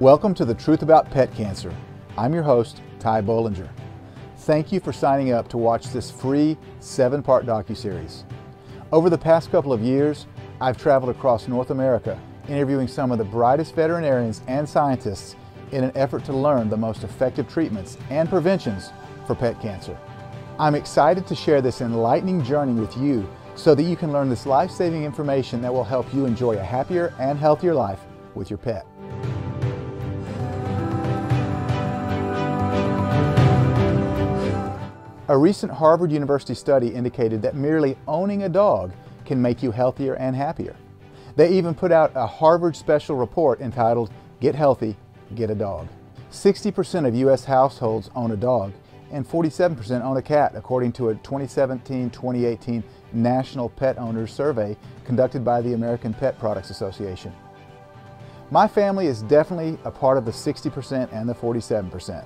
Welcome to The Truth About Pet Cancer. I'm your host, Ty Bollinger. Thank you for signing up to watch this free 7-part docuseries. Over the past couple of years, I've traveled across North America, interviewing some of the brightest veterinarians and scientists in an effort to learn the most effective treatments and preventions for pet cancer. I'm excited to share this enlightening journey with you so that you can learn this life-saving information that will help you enjoy a happier and healthier life with your pet. A recent Harvard University study indicated that merely owning a dog can make you healthier and happier. They even put out a Harvard special report entitled, "Get Healthy, Get a Dog." 60% of U.S. households own a dog and 47% own a cat, according to a 2017-2018 National Pet Owners Survey conducted by the American Pet Products Association. My family is definitely a part of the 60% and the 47%.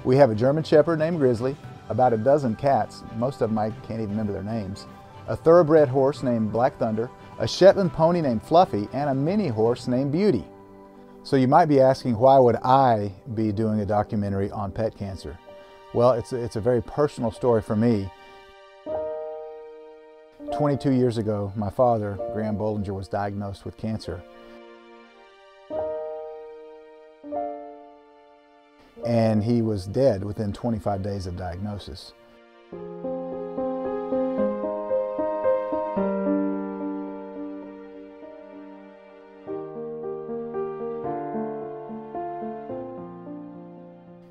We have a German Shepherd named Grizzly, about a dozen cats, most of them I can't even remember their names, a thoroughbred horse named Black Thunder, a Shetland pony named Fluffy, and a mini horse named Beauty. So you might be asking, why would I be doing a documentary on pet cancer? Well, it's a very personal story for me. 22 years ago, my father, Graham Bollinger, was diagnosed with cancer. And he was dead within 25 days of diagnosis.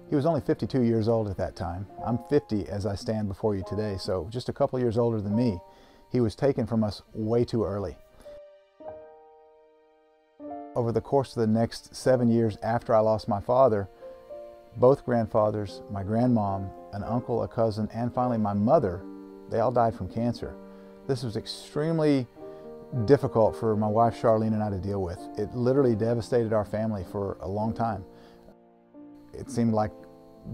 He was only 52 years old at that time. I'm 50 as I stand before you today, so just a couple years older than me. He was taken from us way too early. Over the course of the next 7 years after I lost my father, both grandfathers, my grandmom, an uncle, a cousin, and finally my mother, they all died from cancer. This was extremely difficult for my wife Charlene and I to deal with. It literally devastated our family for a long time. It seemed like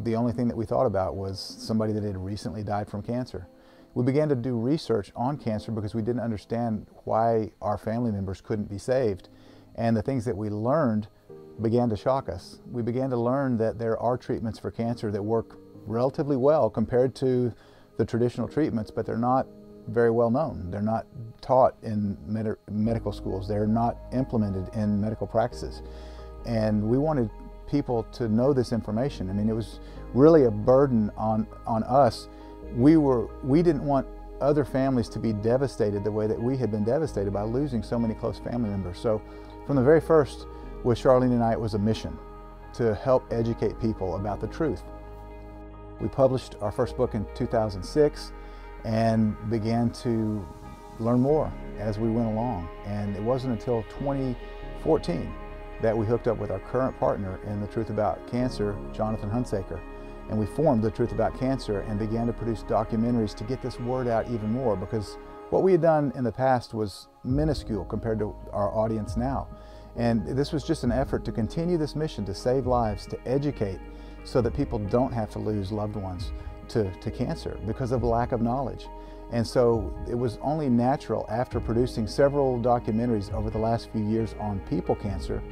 the only thing that we thought about was somebody that had recently died from cancer. We began to do research on cancer because we didn't understand why our family members couldn't be saved. And the things that we learned began to shock us. We began to learn that there are treatments for cancer that work relatively well compared to the traditional treatments, but they're not very well known. They're not taught in medical schools. They're not implemented in medical practices. And we wanted people to know this information. I mean, it was really a burden on us. We didn't want other families to be devastated the way that we had been devastated by losing so many close family members. So from the very first, with Charlene and I, it was a mission to help educate people about the truth. We published our first book in 2006 and began to learn more as we went along. And it wasn't until 2014 that we hooked up with our current partner in The Truth About Cancer, Jonathan Hunsaker. And we formed The Truth About Cancer and began to produce documentaries to get this word out even more, because what we had done in the past was minuscule compared to our audience now. And this was just an effort to continue this mission to save lives, to educate, so that people don't have to lose loved ones to cancer because of lack of knowledge. And so it was only natural, after producing several documentaries over the last few years on people cancer,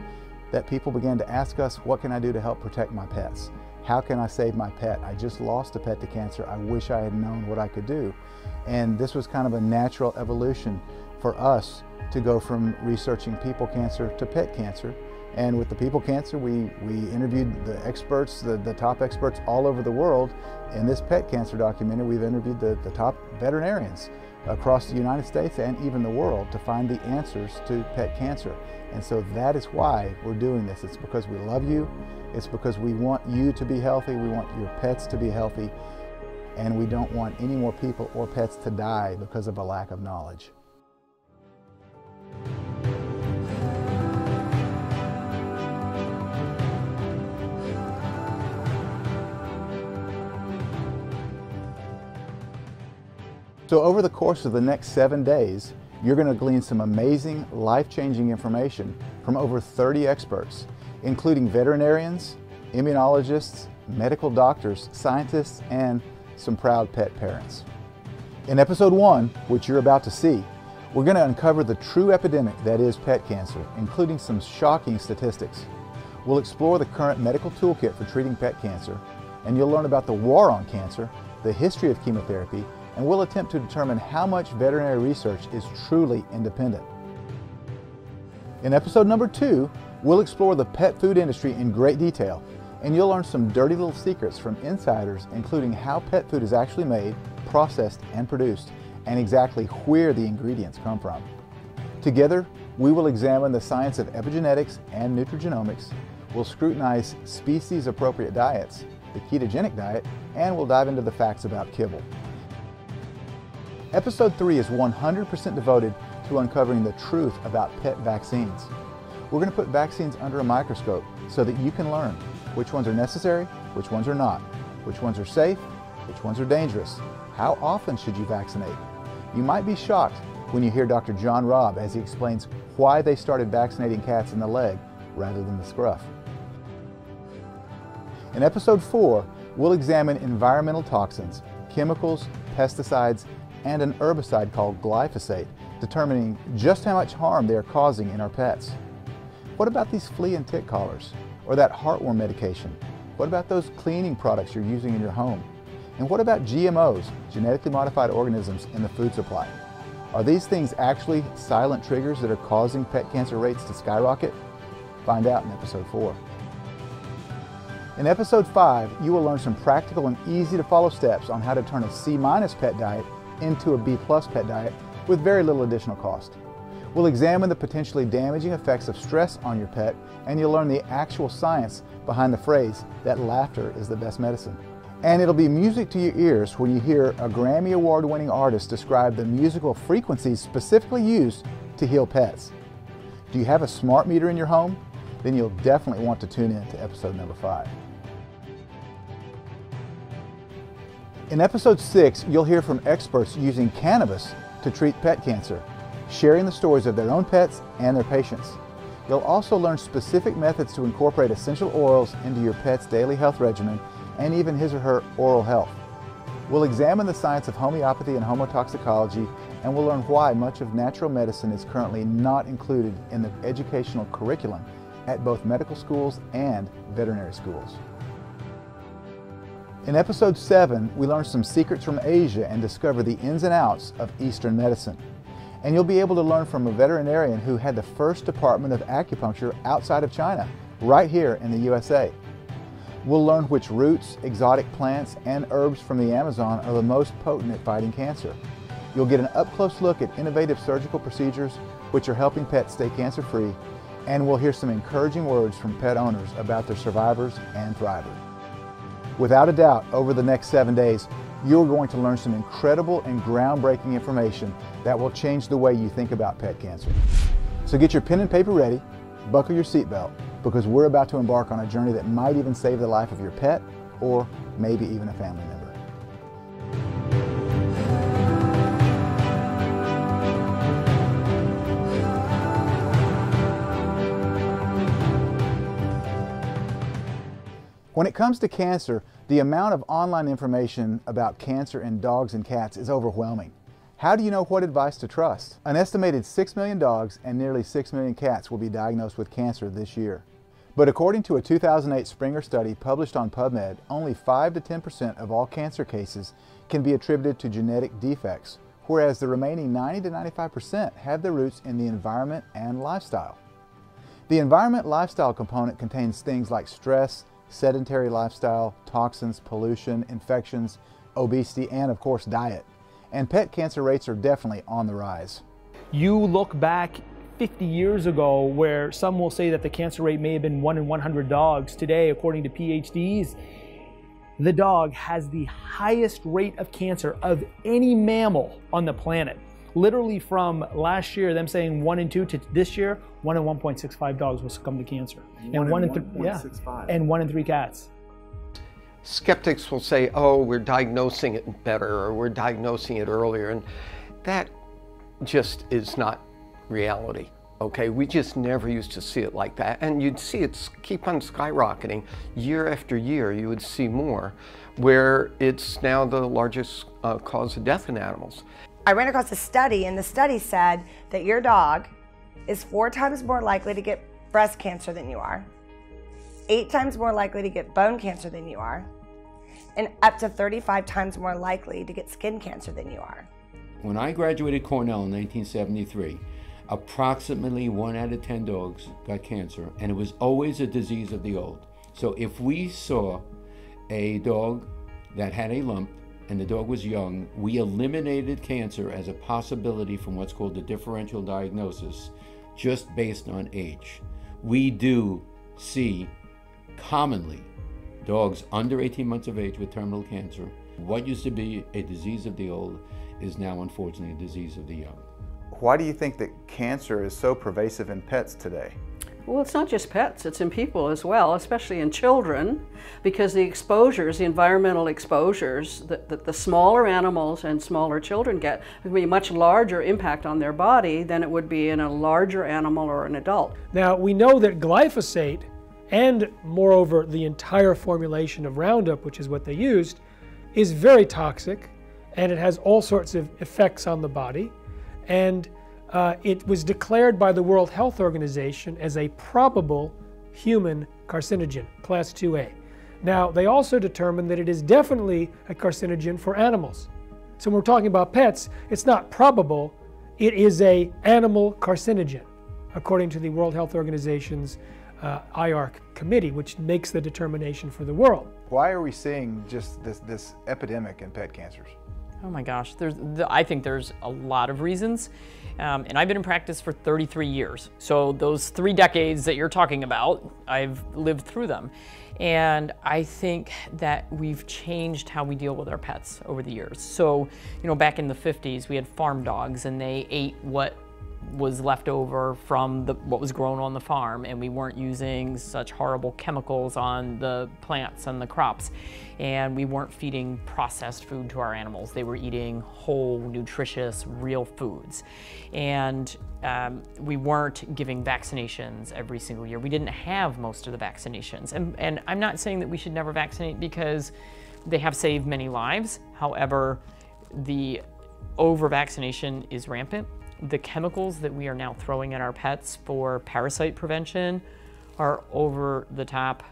that people began to ask us, what can I do to help protect my pets? How can I save my pet? I just lost a pet to cancer. I wish I had known what I could do. And this was kind of a natural evolution for us to go from researching people cancer to pet cancer. And with the people cancer, we interviewed the experts, the top experts all over the world. In this pet cancer documentary, we've interviewed the top veterinarians across the United States and even the world to find the answers to pet cancer. And so that is why we're doing this. It's because we love you. It's because we want you to be healthy. We want your pets to be healthy. And we don't want any more people or pets to die because of a lack of knowledge. So over the course of the next 7 days, you're going to glean some amazing, life-changing information from over 30 experts, including veterinarians, immunologists, medical doctors, scientists, and some proud pet parents. In episode 1, which you're about to see, we're going to uncover the true epidemic that is pet cancer, including some shocking statistics. We'll explore the current medical toolkit for treating pet cancer, and you'll learn about the war on cancer, the history of chemotherapy, and we'll attempt to determine how much veterinary research is truly independent. In episode number 2, we'll explore the pet food industry in great detail, and you'll learn some dirty little secrets from insiders, including how pet food is actually made, processed, and produced, and exactly where the ingredients come from. Together, we will examine the science of epigenetics and nutrigenomics. We'll scrutinize species-appropriate diets, the ketogenic diet, and we'll dive into the facts about kibble. Episode 3 is 100% devoted to uncovering the truth about pet vaccines. We're going to put vaccines under a microscope so that you can learn which ones are necessary, which ones are not, which ones are safe, which ones are dangerous, how often should you vaccinate. You might be shocked when you hear Dr. John Robb as he explains why they started vaccinating cats in the leg rather than the scruff. In episode 4, we'll examine environmental toxins, chemicals, pesticides, and an herbicide called glyphosate, determining just how much harm they are causing in our pets. What about these flea and tick collars? Or that heartworm medication? What about those cleaning products you're using in your home? And what about GMOs, genetically modified organisms, in the food supply? Are these things actually silent triggers that are causing pet cancer rates to skyrocket? Find out in episode 4. In episode 5, you will learn some practical and easy to follow steps on how to turn a C- pet diet into a B+ pet diet with very little additional cost. We'll examine the potentially damaging effects of stress on your pet, and you'll learn the actual science behind the phrase that laughter is the best medicine. And it'll be music to your ears when you hear a Grammy Award-winning artist describe the musical frequencies specifically used to heal pets. Do you have a smart meter in your home? Then you'll definitely want to tune in to episode number 5. In episode 6, you'll hear from experts using cannabis to treat pet cancer, sharing the stories of their own pets and their patients. You'll also learn specific methods to incorporate essential oils into your pet's daily health regimen and even his or her oral health. We'll examine the science of homeopathy and homotoxicology, and we'll learn why much of natural medicine is currently not included in the educational curriculum at both medical schools and veterinary schools. In episode 7, we learn some secrets from Asia and discover the ins and outs of Eastern medicine. And you'll be able to learn from a veterinarian who had the first department of acupuncture outside of China, right here in the USA. We'll learn which roots, exotic plants, and herbs from the Amazon are the most potent at fighting cancer. You'll get an up-close look at innovative surgical procedures which are helping pets stay cancer-free, and we'll hear some encouraging words from pet owners about their survivors and thrivers. Without a doubt, over the next 7 days, you're going to learn some incredible and groundbreaking information that will change the way you think about pet cancer. So get your pen and paper ready, buckle your seatbelt, because we're about to embark on a journey that might even save the life of your pet, or maybe even a family member. When it comes to cancer, the amount of online information about cancer in dogs and cats is overwhelming. How do you know what advice to trust? An estimated 6 million dogs and nearly 6 million cats will be diagnosed with cancer this year. But according to a 2008 Springer study published on PubMed, only 5 to 10% of all cancer cases can be attributed to genetic defects, whereas the remaining 90 to 95% have their roots in the environment and lifestyle. The environment-lifestyle component contains things like stress, sedentary lifestyle, toxins, pollution, infections, obesity, and of course diet. And pet cancer rates are definitely on the rise. You look back 50 years ago where some will say that the cancer rate may have been 1 in 100 dogs. Today, according to PhDs, the dog has the highest rate of cancer of any mammal on the planet. Literally from last year, them saying 1 in 2 to this year, 1 in 1.65 dogs will succumb to cancer. And 1 in 3 cats. Skeptics will say, oh, we're diagnosing it better, or we're diagnosing it earlier, and that just is not reality. Okay, we just never used to see it like that, and you'd see it keep on skyrocketing year after year. You would see more, where it's now the largest cause of death in animals. I ran across a study, and the study said that your dog is 4 times more likely to get breast cancer than you are, 8 times more likely to get bone cancer than you are, and up to 35 times more likely to get skin cancer than you are. When I graduated Cornell in 1973, approximately 1 out of 10 dogs got cancer, and it was always a disease of the old. So if we saw a dog that had a lump and the dog was young, we eliminated cancer as a possibility from what's called the differential diagnosis, just based on age. We do see commonly dogs under 18 months of age with terminal cancer. What used to be a disease of the old is now unfortunately a disease of the young. Why do you think that cancer is so pervasive in pets today? Well, it's not just pets, it's in people as well, especially in children, because the exposures, the environmental exposures that the smaller animals and smaller children get would be a much larger impact on their body than it would be in a larger animal or an adult. Now, we know that glyphosate and moreover the entire formulation of Roundup, which is what they used, is very toxic, and it has all sorts of effects on the body. And it was declared by the World Health Organization as a probable human carcinogen, class 2A. Now, they also determined that it is definitely a carcinogen for animals. So when we're talking about pets, it's not probable, it is an animal carcinogen, according to the World Health Organization's IARC committee, which makes the determination for the world. Why are we seeing just this epidemic in pet cancers? Oh my gosh, I think there's a lot of reasons. And I've been in practice for 33 years. So those 3 decades that you're talking about, I've lived through them. And I think that we've changed how we deal with our pets over the years. So, you know, back in the 50s, we had farm dogs and they ate what was left over from what was grown on the farm, and we weren't using such horrible chemicals on the plants and the crops, and we weren't feeding processed food to our animals. They were eating whole, nutritious, real foods, and we weren't giving vaccinations every single year. We didn't have most of the vaccinations, and I'm not saying that we should never vaccinate because they have saved many lives. However, the over-vaccination is rampant. The chemicals that we are now throwing at our pets for parasite prevention are over the top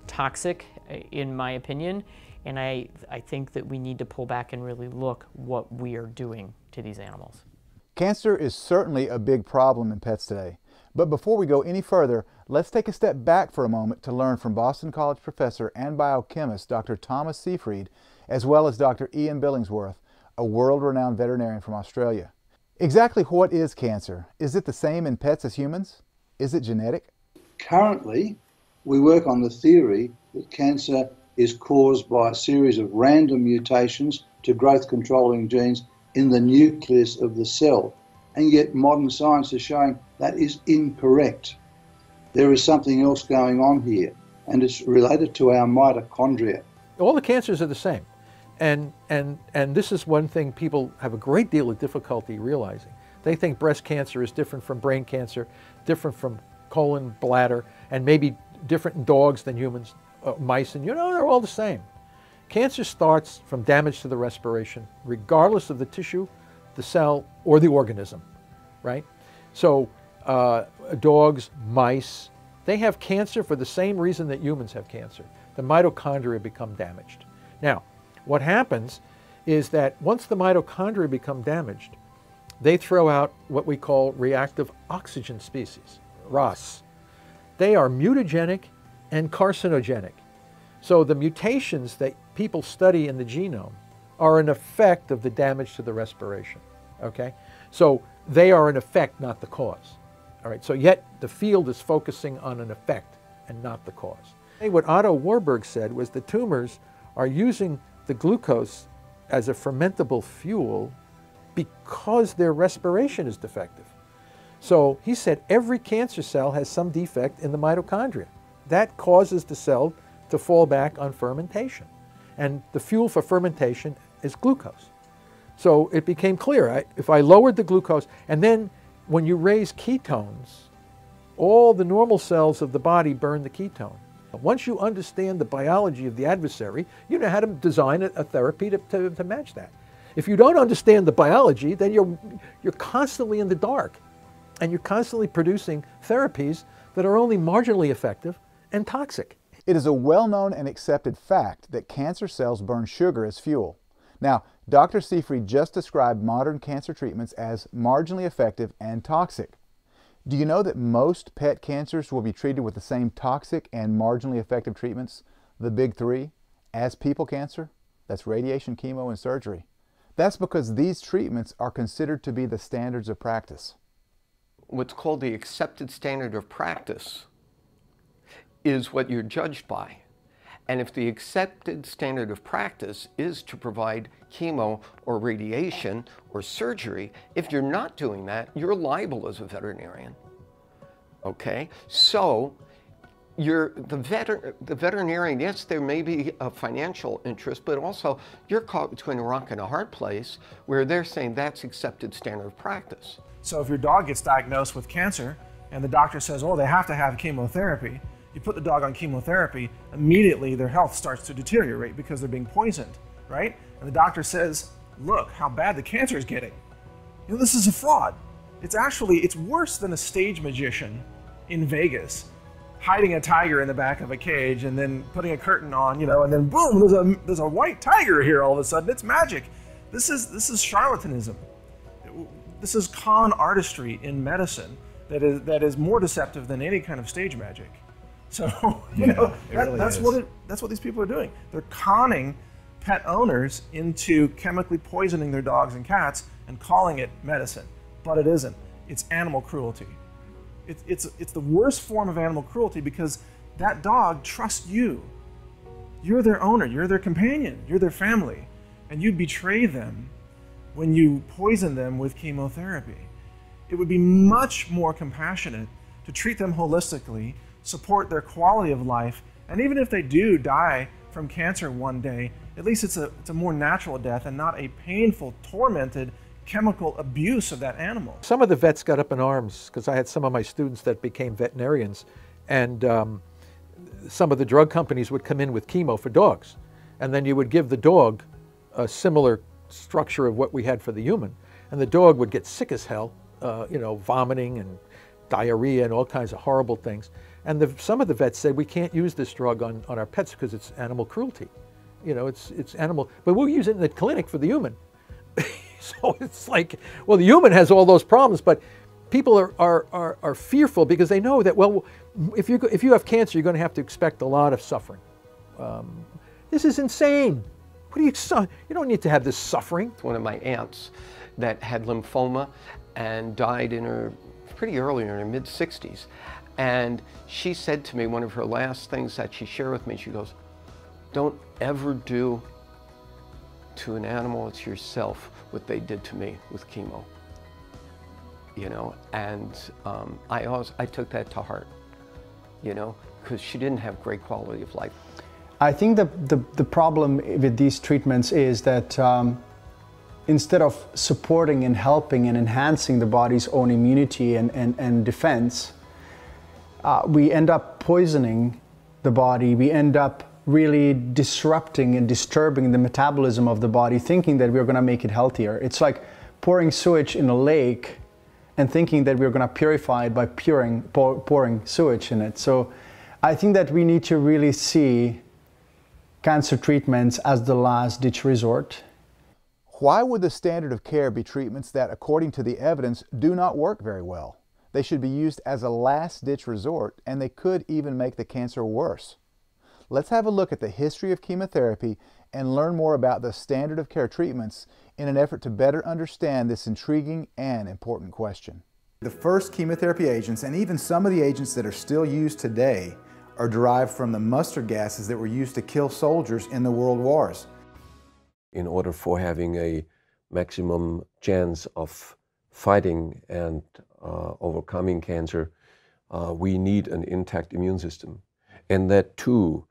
toxic, in my opinion, and I think that we need to pull back and really look what we are doing to these animals. Cancer is certainly a big problem in pets today. But before we go any further, let's take a step back for a moment to learn from Boston College professor and biochemist Dr. Thomas Seyfried, as well as Dr. Ian Billingsworth, a world-renowned veterinarian from Australia. Exactly what is cancer? Is it the same in pets as humans? Is it genetic? Currently, we work on the theory that cancer is caused by a series of random mutations to growth-controlling genes in the nucleus of the cell. And yet modern science is showing that is incorrect. There is something else going on here, and it's related to our mitochondria. All the cancers are the same. And this is one thing people have a great deal of difficulty realizing. They think breast cancer is different from brain cancer, different from colon, bladder, and maybe different in dogs than humans, mice, and they're all the same. Cancer starts from damage to the respiration, regardless of the tissue, the cell, or the organism, right? So dogs, mice, they have cancer for the same reason that humans have cancer. The mitochondria become damaged. Now, what happens is that once the mitochondria become damaged, they throw out what we call reactive oxygen species, ROS. They are mutagenic and carcinogenic. So the mutations that people study in the genome are an effect of the damage to the respiration, okay? So they are an effect, not the cause, all right? So yet the field is focusing on an effect and not the cause. What Otto Warburg said was the tumors are using the glucose as a fermentable fuel because their respiration is defective. So he said every cancer cell has some defect in the mitochondria. That causes the cell to fall back on fermentation. And the fuel for fermentation is glucose. So it became clear, if I lowered the glucose, and then when you raise ketones, all the normal cells of the body burn the ketone. Once you understand the biology of the adversary, you know how to design a therapy to match that. If you don't understand the biology, then you're constantly in the dark, and you're constantly producing therapies that are only marginally effective and toxic. It is a well-known and accepted fact that cancer cells burn sugar as fuel. Now, Dr. Seyfried just described modern cancer treatments as marginally effective and toxic. Do you know that most pet cancers will be treated with the same toxic and marginally effective treatments, the big three, as people cancer? That's radiation, chemo, and surgery. That's because these treatments are considered to be the standards of practice. What's called the accepted standard of practice is what you're judged by. And if the accepted standard of practice is to provide chemo or radiation or surgery, if you're not doing that, you're liable as a veterinarian. Okay? So the veterinarian, yes, there may be a financial interest, but also you're caught between a rock and a hard place where they're saying that's accepted standard of practice. So if your dog gets diagnosed with cancer and the doctor says, oh, they have to have chemotherapy, you put the dog on chemotherapy, immediately their health starts to deteriorate because they're being poisoned, right? And the doctor says, look how bad the cancer is getting. You know, this is a fraud. It's worse than a stage magician in Vegas hiding a tiger in the back of a cage and then putting a curtain on, you know, and then boom, there's a white tiger here all of a sudden. It's magic. This is charlatanism. This is con artistry in medicine that is more deceptive than any kind of stage magic. So, you know, that's what these people are doing. They're conning pet owners into chemically poisoning their dogs and cats and calling it medicine, but it isn't. It's animal cruelty. It's the worst form of animal cruelty because that dog trusts you. You're their owner, you're their companion, you're their family, and you betray them when you poison them with chemotherapy. It would be much more compassionate to treat them holistically, support their quality of life, and even if they do die from cancer one day, at least it's a more natural death and not a painful, tormented chemical abuse of that animal. Some of the vets got up in arms because I had some of my students that became veterinarians, and some of the drug companies would come in with chemo for dogs, and then you would give the dog a similar structure of what we had for the human, and the dog would get sick as hell, you know, vomiting and diarrhea and all kinds of horrible things. And some of the vets said, we can't use this drug on our pets because it's animal cruelty. You know, it's animal, but we'll use it in the clinic for the human. So it's like, well, the human has all those problems, but people are fearful because they know that, well, if you have cancer, you're going to have to expect a lot of suffering. This is insane. What do you don't need to have this suffering. One of my aunts that had lymphoma and died pretty early in her mid-60s. And she said to me, one of her last things that she shared with me, she goes, don't ever do to an animal, it's yourself, what they did to me with chemo. You know, and I took that to heart, you know, because she didn't have great quality of life. I think the problem with these treatments is that instead of supporting and helping and enhancing the body's own immunity and defense, we end up poisoning the body. We end up really disrupting and disturbing the metabolism of the body, thinking that we're going to make it healthier. It's like pouring sewage in a lake and thinking that we're going to purify it by pouring sewage in it. So I think that we need to really see cancer treatments as the last ditch resort. Why would the standard of care be treatments that, according to the evidence, do not work very well? They should be used as a last-ditch resort, and they could even make the cancer worse. Let's have a look at the history of chemotherapy and learn more about the standard of care treatments in an effort to better understand this intriguing and important question. The first chemotherapy agents, and even some of the agents that are still used today, are derived from the mustard gases that were used to kill soldiers in the world wars. In order for having a maximum chance of fighting and overcoming cancer, we need an intact immune system. And that too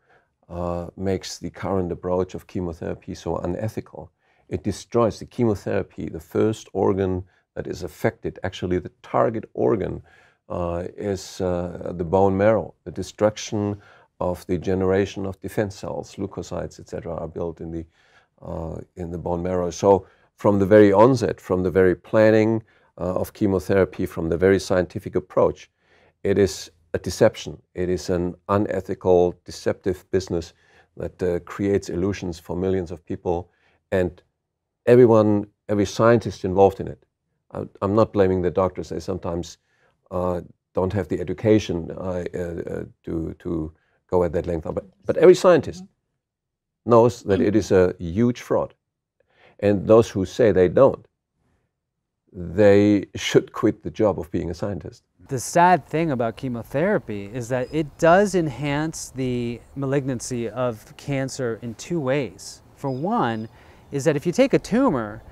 makes the current approach of chemotherapy so unethical. It destroys the chemotherapy, the first organ that is affected, actually the target organ, is the bone marrow. The destruction of the generation of defense cells, leukocytes, etc., are built in the bone marrow. So from the very onset, from the very planning of chemotherapy, from the very scientific approach, it is a deception. It is an unethical, deceptive business that creates illusions for millions of people, and every scientist involved in it. I'm not blaming the doctors. They sometimes don't have the education to go at that length. But every scientist knows that it is a huge fraud. And those who say they don't, they should quit the job of being a scientist. The sad thing about chemotherapy is that it does enhance the malignancy of cancer in two ways. For one, is that if you take a tumor,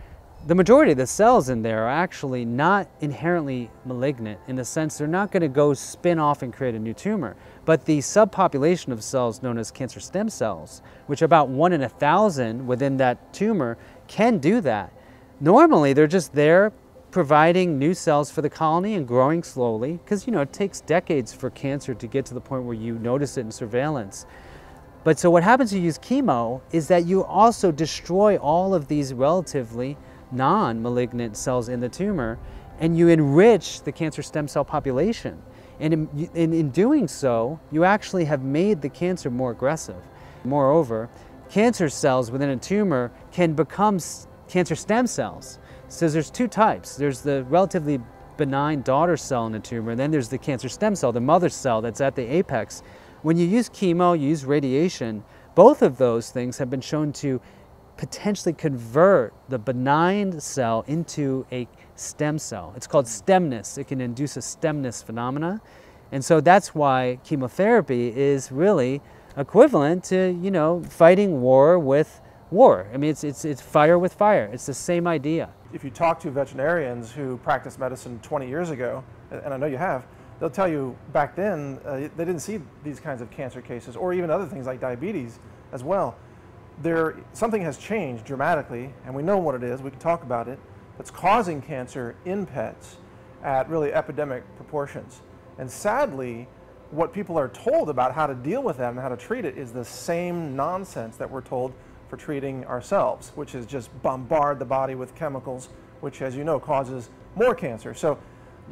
the majority of the cells in there are actually not inherently malignant, in the sense they're not going to go spin off and create a new tumor. But the subpopulation of cells known as cancer stem cells, which are about 1 in 1,000 within that tumor, can do that. Normally, they're just there providing new cells for the colony and growing slowly, because it takes decades for cancer to get to the point where you notice it in surveillance. But so what happens when you use chemo is that you also destroy all of these relatively non-malignant cells in the tumor, and you enrich the cancer stem cell population. And in doing so, you actually have made the cancer more aggressive. Moreover, cancer cells within a tumor can become cancer stem cells. So there's two types. There's the relatively benign daughter cell in a tumor, and then there's the cancer stem cell, the mother cell that's at the apex. When you use chemo, you use radiation, both of those things have been shown to potentially convert the benign cell into a stem cell. It's called stemness. It can induce a stemness phenomena. And so that's why chemotherapy is really equivalent to, fighting war with war. I mean, it's fire with fire. It's the same idea. If you talk to veterinarians who practiced medicine 20 years ago, and I know you have, they'll tell you back then they didn't see these kinds of cancer cases, or even other things like diabetes as well. Something has changed dramatically, and we know what it is, we can talk about it, that's causing cancer in pets at really epidemic proportions. And sadly, what people are told about how to deal with that and how to treat it is the same nonsense that we're told for treating ourselves, which is just bombard the body with chemicals, which, as you know, causes more cancer. So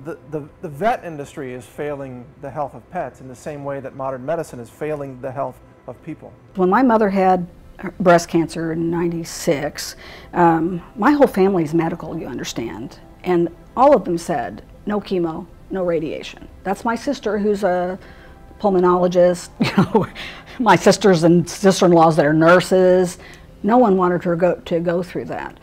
the vet industry is failing the health of pets in the same way that modern medicine is failing the health of people. When my mother had breast cancer in '96, my whole family's medical, you understand, and all of them said, no chemo, no radiation. That's my sister, who's a pulmonologist, my sisters and sister-in-laws that are nurses. No one wanted her to go through that.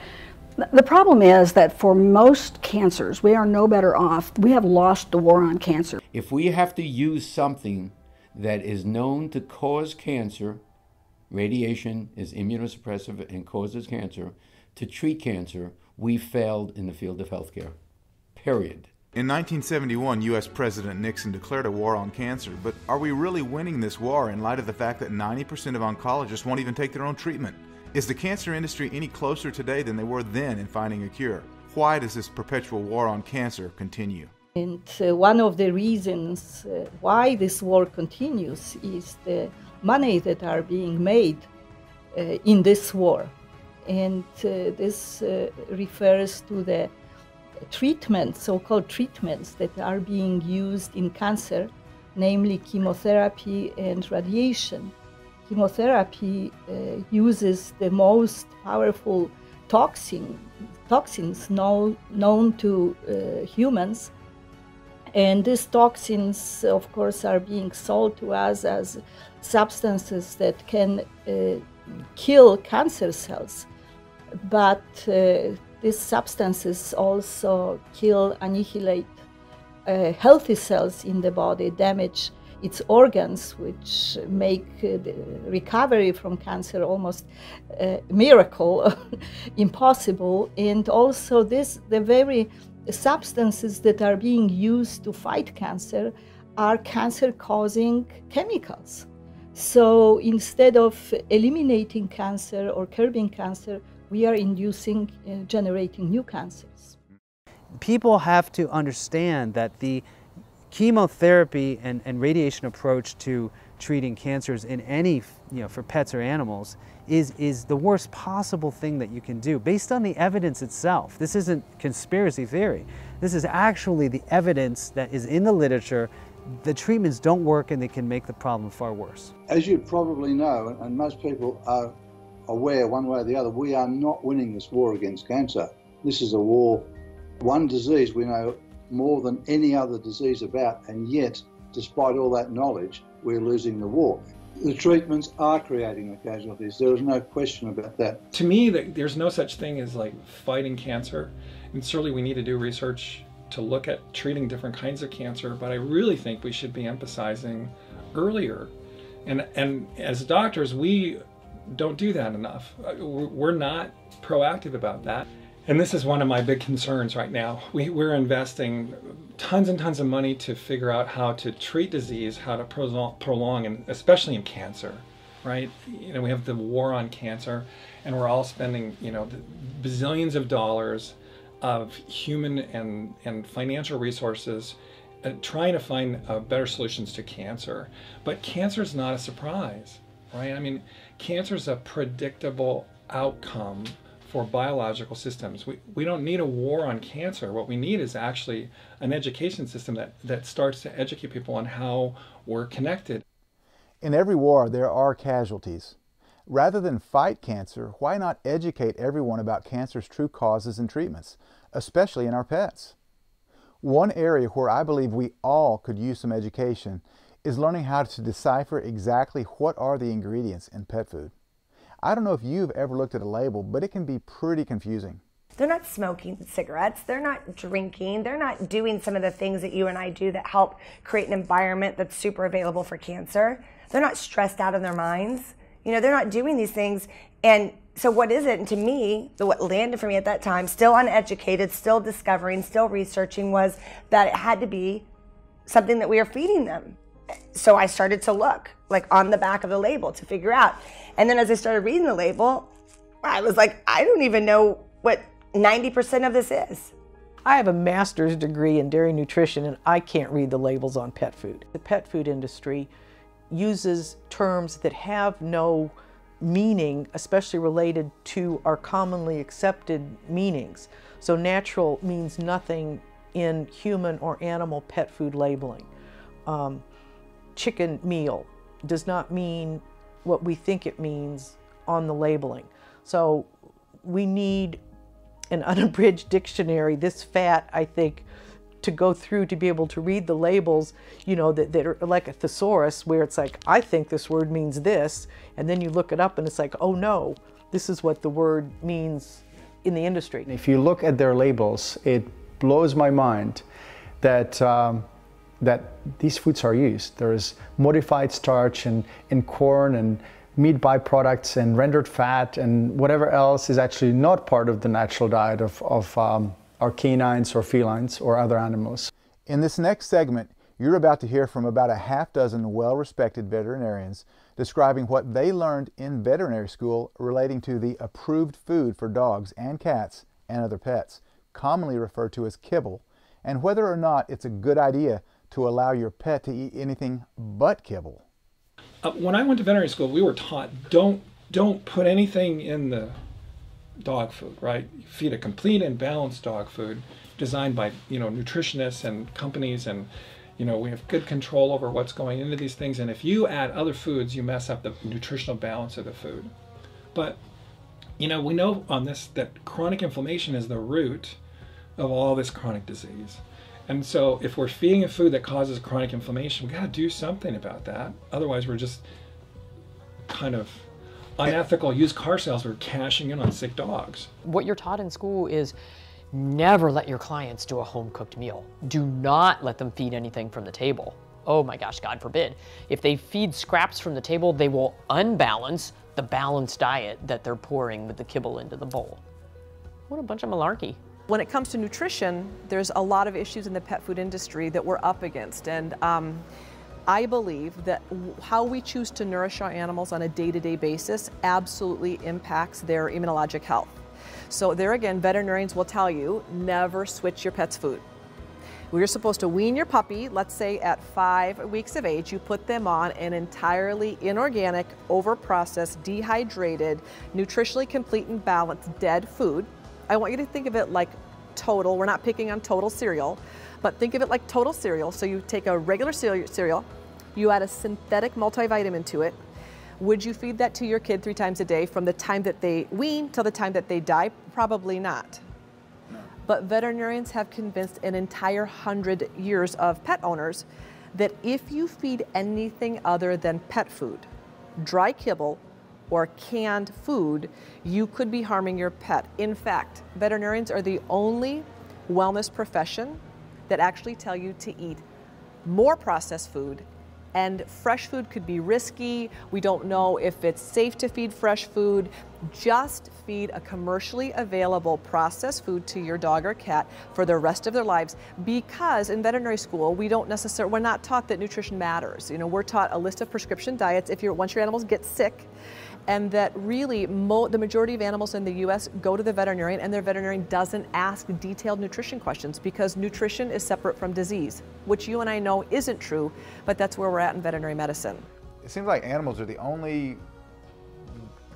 The problem is that for most cancers, we are no better off. We have lost the war on cancer. If we have to use something that is known to cause cancer, radiation is immunosuppressive and causes cancer, to treat cancer, we failed in the field of healthcare, period. In 1971, U.S. President Nixon declared a war on cancer, but are we really winning this war in light of the fact that 90% of oncologists won't even take their own treatment? Is the cancer industry any closer today than they were then in finding a cure? Why does this perpetual war on cancer continue? And one of the reasons why this war continues is the money that are being made in this war. And this refers to the treatments, so-called treatments that are being used in cancer, namely chemotherapy and radiation. Chemotherapy uses the most powerful toxins known to humans, and these toxins, of course, are being sold to us as substances that can kill cancer cells. But these substances also annihilate healthy cells in the body, damage its organs, which make the recovery from cancer almost a miracle, impossible. And also the very substances that are being used to fight cancer are cancer-causing chemicals. So instead of eliminating cancer or curbing cancer, we are generating new cancers. People have to understand that the chemotherapy and radiation approach to treating cancers in any, for pets or animals is the worst possible thing that you can do based on the evidence itself. This isn't conspiracy theory. This is actually the evidence that is in the literature the treatments don't work and they can make the problem far worse. As you probably know, and most people are aware one way or the other, we are not winning this war against cancer. This is a war, one disease we know more than any other disease about, and yet, despite all that knowledge, we're losing the war. The treatments are creating the casualties. There is no question about that. To me, there's no such thing as like fighting cancer, and certainly we need to do research to look at treating different kinds of cancer, but I really think we should be emphasizing earlier. And as doctors, we don't do that enough. We're not proactive about that. And this is one of my big concerns right now. We're investing tons and tons of money to figure out how to treat disease, how to prolong, and especially in cancer, right? You know, we have the war on cancer, and we're all spending, you know, bazillions of dollars of human and financial resources trying to find better solutions to cancer. But cancer is not a surprise, right? I mean, cancer is a predictable outcome for biological systems. We don't need a war on cancer. What we need is actually an education system that starts to educate people on how we're connected. In every war, there are casualties. Rather than fight cancer, why not educate everyone about cancer's true causes and treatments, especially in our pets? One area where I believe we all could use some education is learning how to decipher exactly what are the ingredients in pet food. I don't know if you've ever looked at a label, but it can be pretty confusing. They're not smoking cigarettes, they're not drinking, they're not doing some of the things that you and I do that help create an environment that's super available for cancer. They're not stressed out in their minds. You know, they're not doing these things. And so what is it? And to me, what landed for me at that time, still uneducated, still discovering, still researching, was that it had to be something that we are feeding them. So I started to look, like on the back of the label to figure out. And then as I started reading the label, I was like, I don't even know what 90% of this is. I have a master's degree in dairy nutrition, and I can't read the labels on pet food. The pet food industry uses terms that have no meaning, especially related to our commonly accepted meanings. So natural means nothing in human or animal pet food labeling. Chicken meal does not mean what we think it means on the labeling. So we need an unabridged dictionary this fat, I think, to go through to be able to read the labels, you know, that are like a thesaurus, where it's like, I think this word means this, and then you look it up and it's like, oh no, this is what the word means in the industry. If you look at their labels, it blows my mind that that these foods are used. There is modified starch in corn and meat byproducts and rendered fat and whatever else is actually not part of the natural diet of our canines or felines or other animals. In this next segment, you're about to hear from about a half dozen well-respected veterinarians describing what they learned in veterinary school relating to the approved food for dogs and cats and other pets, commonly referred to as kibble, and whether or not it's a good idea to allow your pet to eat anything but kibble. When I went to veterinary school, we were taught don't put anything in the dog food, right? Feed a complete and balanced dog food designed by, you know, nutritionists and companies, and, you know, we have good control over what's going into these things, and if you add other foods, you mess up the nutritional balance of the food. But, you know, we know on this that chronic inflammation is the root of all this chronic disease. And so if we're feeding a food that causes chronic inflammation, we got to do something about that. Otherwise, we're just kind of unethical used car sales. We're cashing in on sick dogs. What you're taught in school is never let your clients do a home-cooked meal. Do not let them feed anything from the table. Oh my gosh, God forbid. If they feed scraps from the table, they will unbalance the balanced diet that they're pouring with the kibble into the bowl. What a bunch of malarkey. When it comes to nutrition, there's a lot of issues in the pet food industry that we're up against, and I believe that how we choose to nourish our animals on a day-to-day basis absolutely impacts their immunologic health. So there again, veterinarians will tell you, never switch your pet's food. We're supposed to wean your puppy, let's say at 5 weeks of age, you put them on an entirely inorganic, overprocessed, dehydrated, nutritionally complete and balanced dead food. I want you to think of it like Total. We're not picking on Total cereal, But think of it like total cereal. So you take a regular cereal, you add a synthetic multivitamin to it. Would you feed that to your kid 3 times a day from the time that they wean till the time that they die? Probably not. But veterinarians have convinced an entire 100 years of pet owners that if you feed anything other than pet food, dry kibble, or canned food, you could be harming your pet. In fact, veterinarians are the only wellness profession that actually tell you to eat more processed food, and fresh food could be risky. We don't know if it's safe to feed fresh food. Just feed a commercially available processed food to your dog or cat for the rest of their lives, because in veterinary school we're not taught that nutrition matters. You know, we're taught a list of prescription diets once your animals get sick, and that really the majority of animals in the US go to the veterinarian, and their veterinarian doesn't ask detailed nutrition questions because nutrition is separate from disease, which you and I know isn't true, but that's where we're at in veterinary medicine. It seems like animals are the only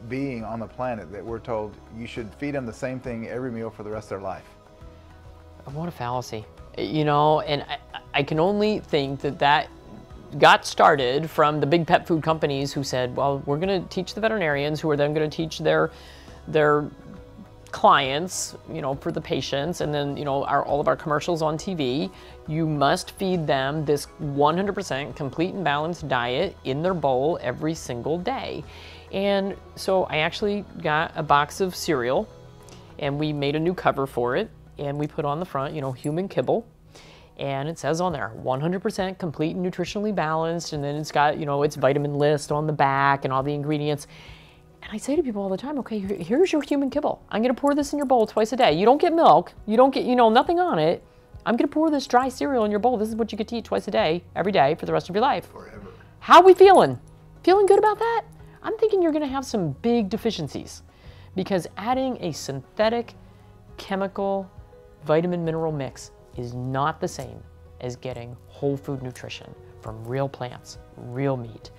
being on the planet that we're told you should feed them the same thing every meal for the rest of their life. What a fallacy. You know, and I can only think that got started from the big pet food companies who said, well, we're going to teach the veterinarians, who are then going to teach their clients, you know, for the patients, and then, you know, all of our commercials on TV. You must feed them this 100% complete and balanced diet in their bowl every single day. And so I actually got a box of cereal, and we made a new cover for it, and we put on the front, you know, human kibble. And it says on there, 100% complete and nutritionally balanced, and then it's got, you know, its vitamin list on the back and all the ingredients. And I say to people all the time, okay, here's your human kibble. I'm gonna pour this in your bowl twice a day. You don't get milk, you don't get, you know, nothing on it. I'm gonna pour this dry cereal in your bowl. This is what you get to eat twice a day, every day, for the rest of your life. Forever. How are we feeling? Feeling good about that? I'm thinking you're gonna have some big deficiencies, because adding a synthetic chemical vitamin mineral mix is not the same as getting whole food nutrition from real plants, real meat.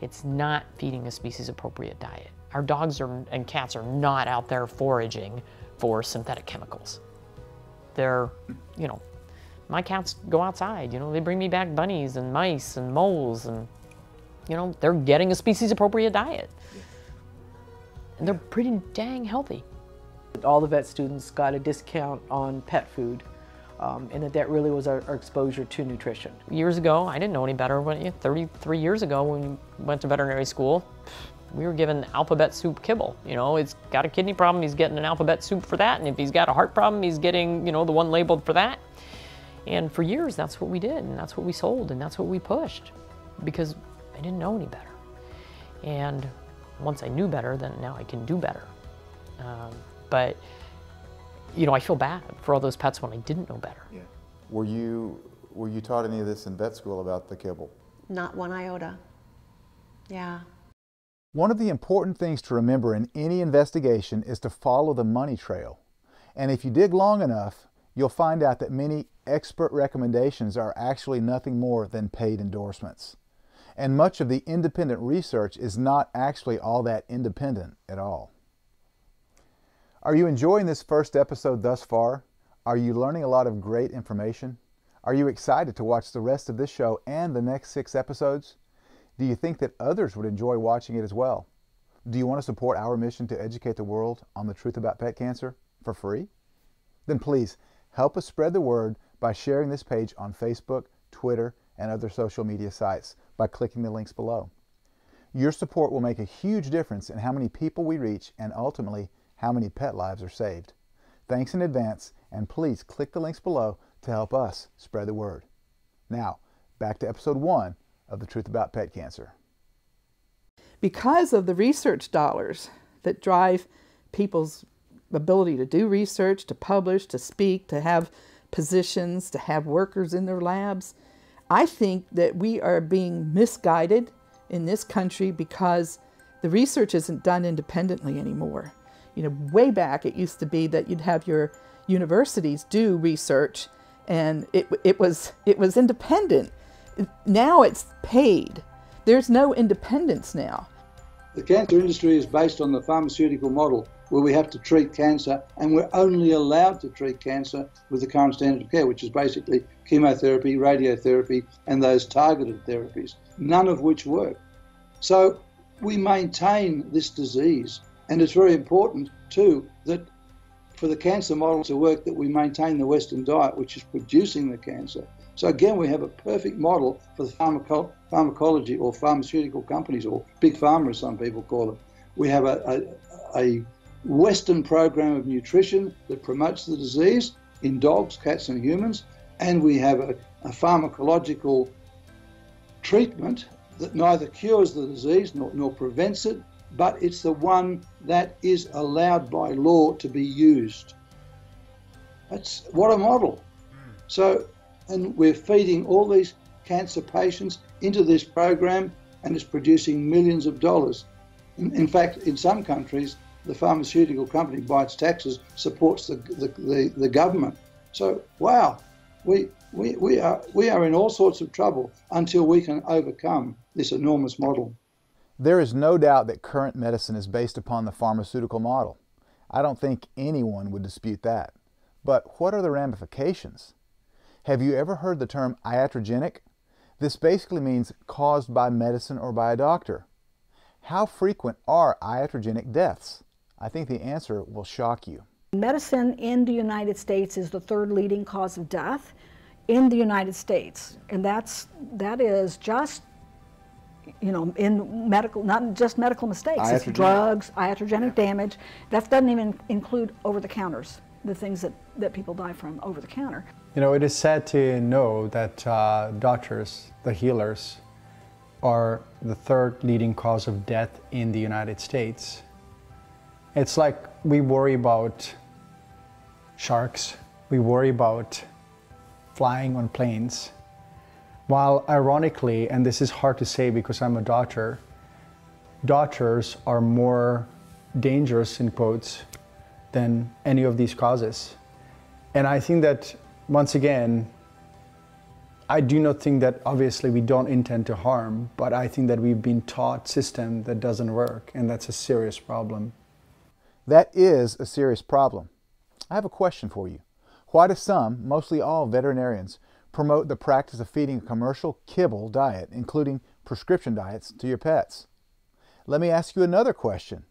It's not feeding a species appropriate diet. Our dogs and cats are not out there foraging for synthetic chemicals. They're, you know, my cats go outside, you know, they bring me back bunnies and mice and moles, and, you know, they're getting a species appropriate diet. And they're pretty dang healthy. All the vet students got a discount on pet food. And that really was our exposure to nutrition. Years ago, I didn't know any better. 33 years ago, when we went to veterinary school, we were given alphabet soup kibble. You know, it's got a kidney problem, he's getting an alphabet soup for that. And if he's got a heart problem, he's getting, you know, the one labeled for that. And for years, that's what we did, and that's what we sold, and that's what we pushed, because I didn't know any better. And once I knew better, then now I can do better. But you know, I feel bad for all those pets when I didn't know better. Yeah. Were you taught any of this in vet school about the kibble? Not one iota. Yeah. One of the important things to remember in any investigation is to follow the money trail. And if you dig long enough, you'll find out that many expert recommendations are actually nothing more than paid endorsements. And much of the independent research is not actually all that independent at all. Are you enjoying this first episode thus far? Are you learning a lot of great information? Are you excited to watch the rest of this show and the next 6 episodes? Do you think that others would enjoy watching it as well? Do you want to support our mission to educate the world on the truth about pet cancer for free? Then please help us spread the word by sharing this page on Facebook, Twitter, and other social media sites by clicking the links below. Your support will make a huge difference in how many people we reach and ultimately how many pet lives are saved. Thanks in advance, and please click the links below to help us spread the word. Now, back to episode 1 of The Truth About Pet Cancer. Because of the research dollars that drive people's ability to do research, to publish, to speak, to have positions, to have workers in their labs, I think that we are being misguided in this country because the research isn't done independently anymore. You know, way back it used to be that you'd have your universities do research, and it was independent. Now it's paid. There's no independence now. The cancer industry is based on the pharmaceutical model, where we have to treat cancer, and we're only allowed to treat cancer with the current standard of care, which is basically chemotherapy, radiotherapy, and those targeted therapies, none of which work. So we maintain this disease, and it's very important too that for the cancer model to work, that we maintain the Western diet, which is producing the cancer. So again, we have a perfect model for the pharmacology or pharmaceutical companies, or big pharma as some people call it. We have a Western program of nutrition that promotes the disease in dogs, cats and humans, and we have a pharmacological treatment that neither cures the disease nor prevents it, but it's the one that is allowed by law to be used. That's what a model. So, and we're feeding all these cancer patients into this program, and it's producing millions of dollars. In fact, in some countries, the pharmaceutical company, by its taxes, supports the government. So, wow, we are in all sorts of trouble until we can overcome this enormous model. There is no doubt that current medicine is based upon the pharmaceutical model. I don't think anyone would dispute that. But what are the ramifications? Have you ever heard the term iatrogenic? This basically means caused by medicine or by a doctor. How frequent are iatrogenic deaths? I think the answer will shock you. Medicine in the United States is the third leading cause of death in the United States. And that is just, you know, in medical, not just medical mistakes. It's drugs, iatrogenic damage. That doesn't even include over-the-counters, the things that people die from over the counter. You know, it is sad to know that doctors, the healers, are the third leading cause of death in the United States. It's like we worry about sharks, we worry about flying on planes, while ironically, and this is hard to say because I'm a doctor, doctors are more dangerous, in quotes, than any of these causes. And I think that, once again, I do not think that obviously we don't intend to harm, but I think that we've been taught a system that doesn't work, and that's a serious problem. That is a serious problem. I have a question for you. Why do some, mostly all veterinarians, promote the practice of feeding a commercial kibble diet, including prescription diets, to your pets? Let me ask you another question.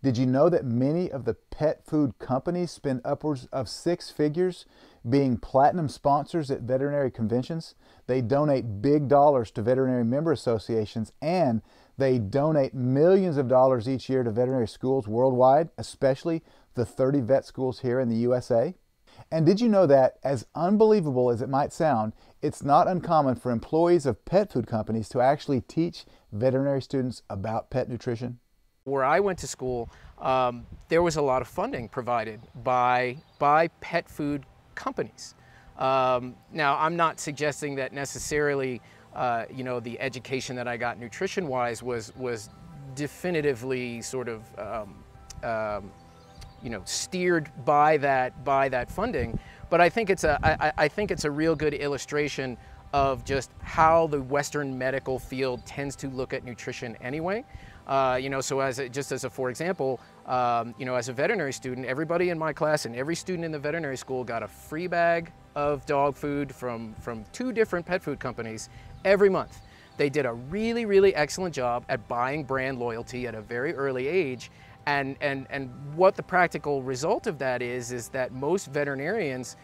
Did you know that many of the pet food companies spend upwards of 6 figures being platinum sponsors at veterinary conventions? They donate big dollars to veterinary member associations, and they donate millions of dollars each year to veterinary schools worldwide, especially the 30 vet schools here in the USA. And did you know that, as unbelievable as it might sound, it's not uncommon for employees of pet food companies to actually teach veterinary students about pet nutrition? Where I went to school, there was a lot of funding provided by pet food companies. Now, I'm not suggesting that necessarily, you know, the education that I got nutrition-wise was definitively sort of, you know, steered by that funding. But I think it's a real good illustration of just how the Western medical field tends to look at nutrition anyway. You know, so just as a for example, you know, as a veterinary student, everybody in my class and every student in the veterinary school got a free bag of dog food from 2 different pet food companies every month. They did a really, really excellent job at buying brand loyalty at a very early age. And what the practical result of that is that most veterinarians,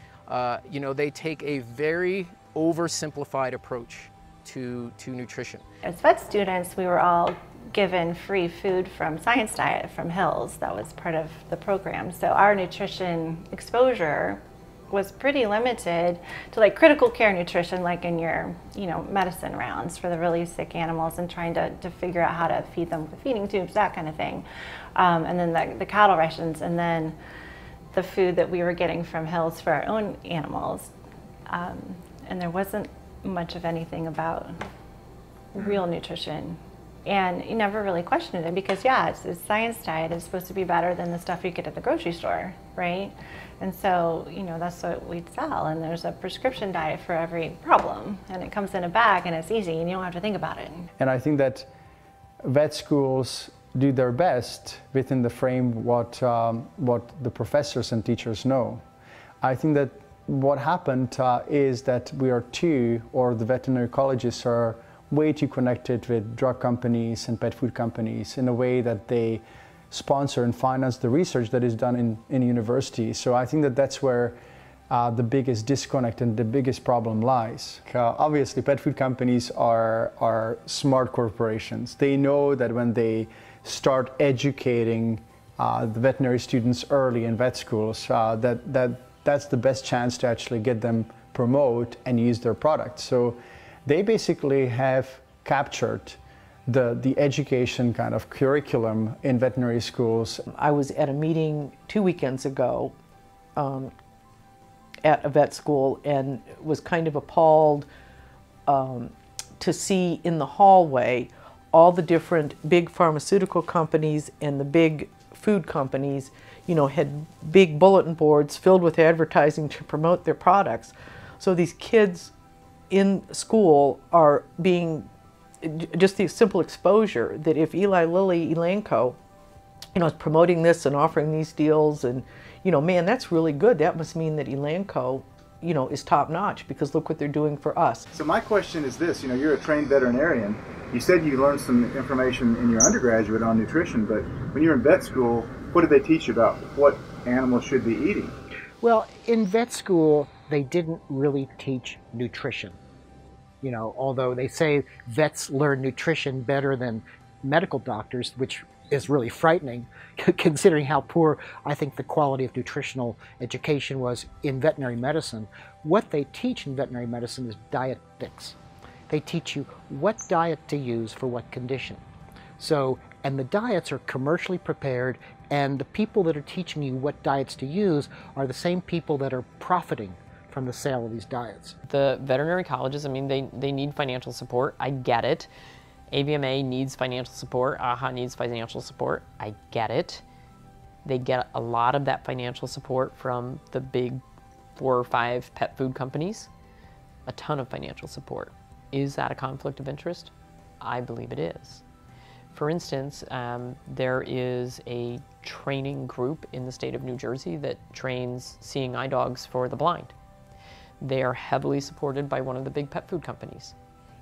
you know, they take a very oversimplified approach to nutrition. As vet students, we were all given free food from Science Diet from Hills. That was part of the program. So our nutrition exposure was pretty limited to like critical care nutrition, like in your, you know, medicine rounds for the really sick animals and trying to figure out how to feed them with feeding tubes, that kind of thing. And then the cattle rations, and then the food that we were getting from Hills for our own animals. And there wasn't much of anything about real nutrition. And you never really questioned it because, yeah, it's Science Diet. It's supposed to be better than the stuff you get at the grocery store, right? And so, you know, that's what we'd sell. And there's a prescription diet for every problem. And it comes in a bag and it's easy and you don't have to think about it. And I think that vet schools do their best within the frame what the professors and teachers know. I think that what happened is that we are the veterinary colleges are way too connected with drug companies and pet food companies in a way that they sponsor and finance the research that is done in universities. So I think that that's where the biggest disconnect and the biggest problem lies. Obviously, pet food companies are smart corporations. They know that when they start educating the veterinary students early in vet schools, that's the best chance to actually get them promote and use their product. So they basically have captured the education kind of curriculum in veterinary schools. I was at a meeting 2 weekends ago at a vet school and was kind of appalled to see in the hallway all the different big pharmaceutical companies and the big food companies, you know, had big bulletin boards filled with advertising to promote their products. So these kids in school are being, just the simple exposure that if Eli Lilly, Elanco, you know, is promoting this and offering these deals, and, you know, man, that's really good. That must mean that Elanco, you know, is top notch, because look what they're doing for us. So my question is this, you know, you're a trained veterinarian. You said you learned some information in your undergraduate on nutrition, but when you're in vet school, what did they teach you about what animals should be eating? Well, in vet school, they didn't really teach nutrition. You know, although they say vets learn nutrition better than medical doctors, which is really frightening, considering how poor I think the quality of nutritional education was in veterinary medicine. What they teach in veterinary medicine is dietetics. They teach you what diet to use for what condition. So, and the diets are commercially prepared, and the people that are teaching you what diets to use are the same people that are profiting from the sale of these diets. The veterinary colleges, I mean, they need financial support. I get it. AVMA needs financial support. AHA needs financial support. I get it. They get a lot of that financial support from the big 4 or 5 pet food companies. A ton of financial support. Is that a conflict of interest? I believe it is. For instance, there is a training group in the state of New Jersey that trains seeing eye dogs for the blind. They are heavily supported by one of the big pet food companies.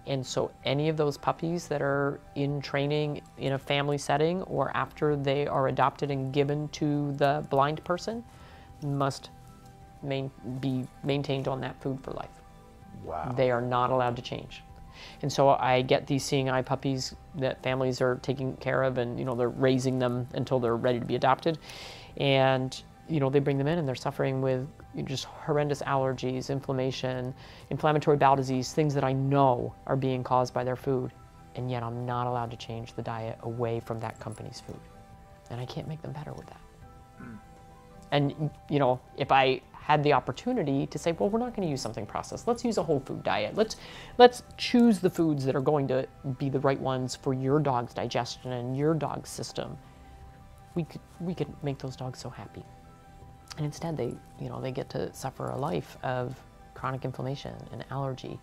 And so any of those puppies that are in training in a family setting or after they are adopted and given to the blind person must be maintained on that food for life. Wow. They are not allowed to change. And so I get these seeing eye puppies that families are taking care of, and, you know, they're raising them until they're ready to be adopted. And, you know, they bring them in and they're suffering with just horrendous allergies, inflammation, inflammatory bowel disease, things that I know are being caused by their food. And yet I'm not allowed to change the diet away from that company's food. And I can't make them better with that. And, you know, if I had the opportunity to say, well, we're not going to use something processed. Let's use a whole food diet. Let's choose the foods that are going to be the right ones for your dog's digestion and your dog's system. We could make those dogs so happy. And instead, they get to suffer a life of chronic inflammation and allergy.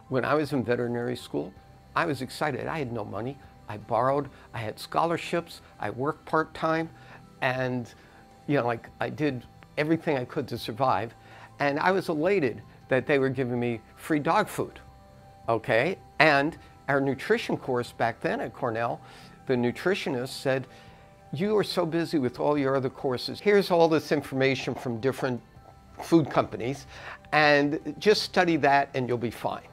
When I was in veterinary school, I was excited. I had no money. I borrowed. I had scholarships. I worked part-time, and, you know, like, I did everything I could to survive, and I was elated that they were giving me free dog food, okay? And our nutrition course back then at Cornell, the nutritionist said, you are so busy with all your other courses. Here's all this information from different food companies, and just study that and you'll be fine.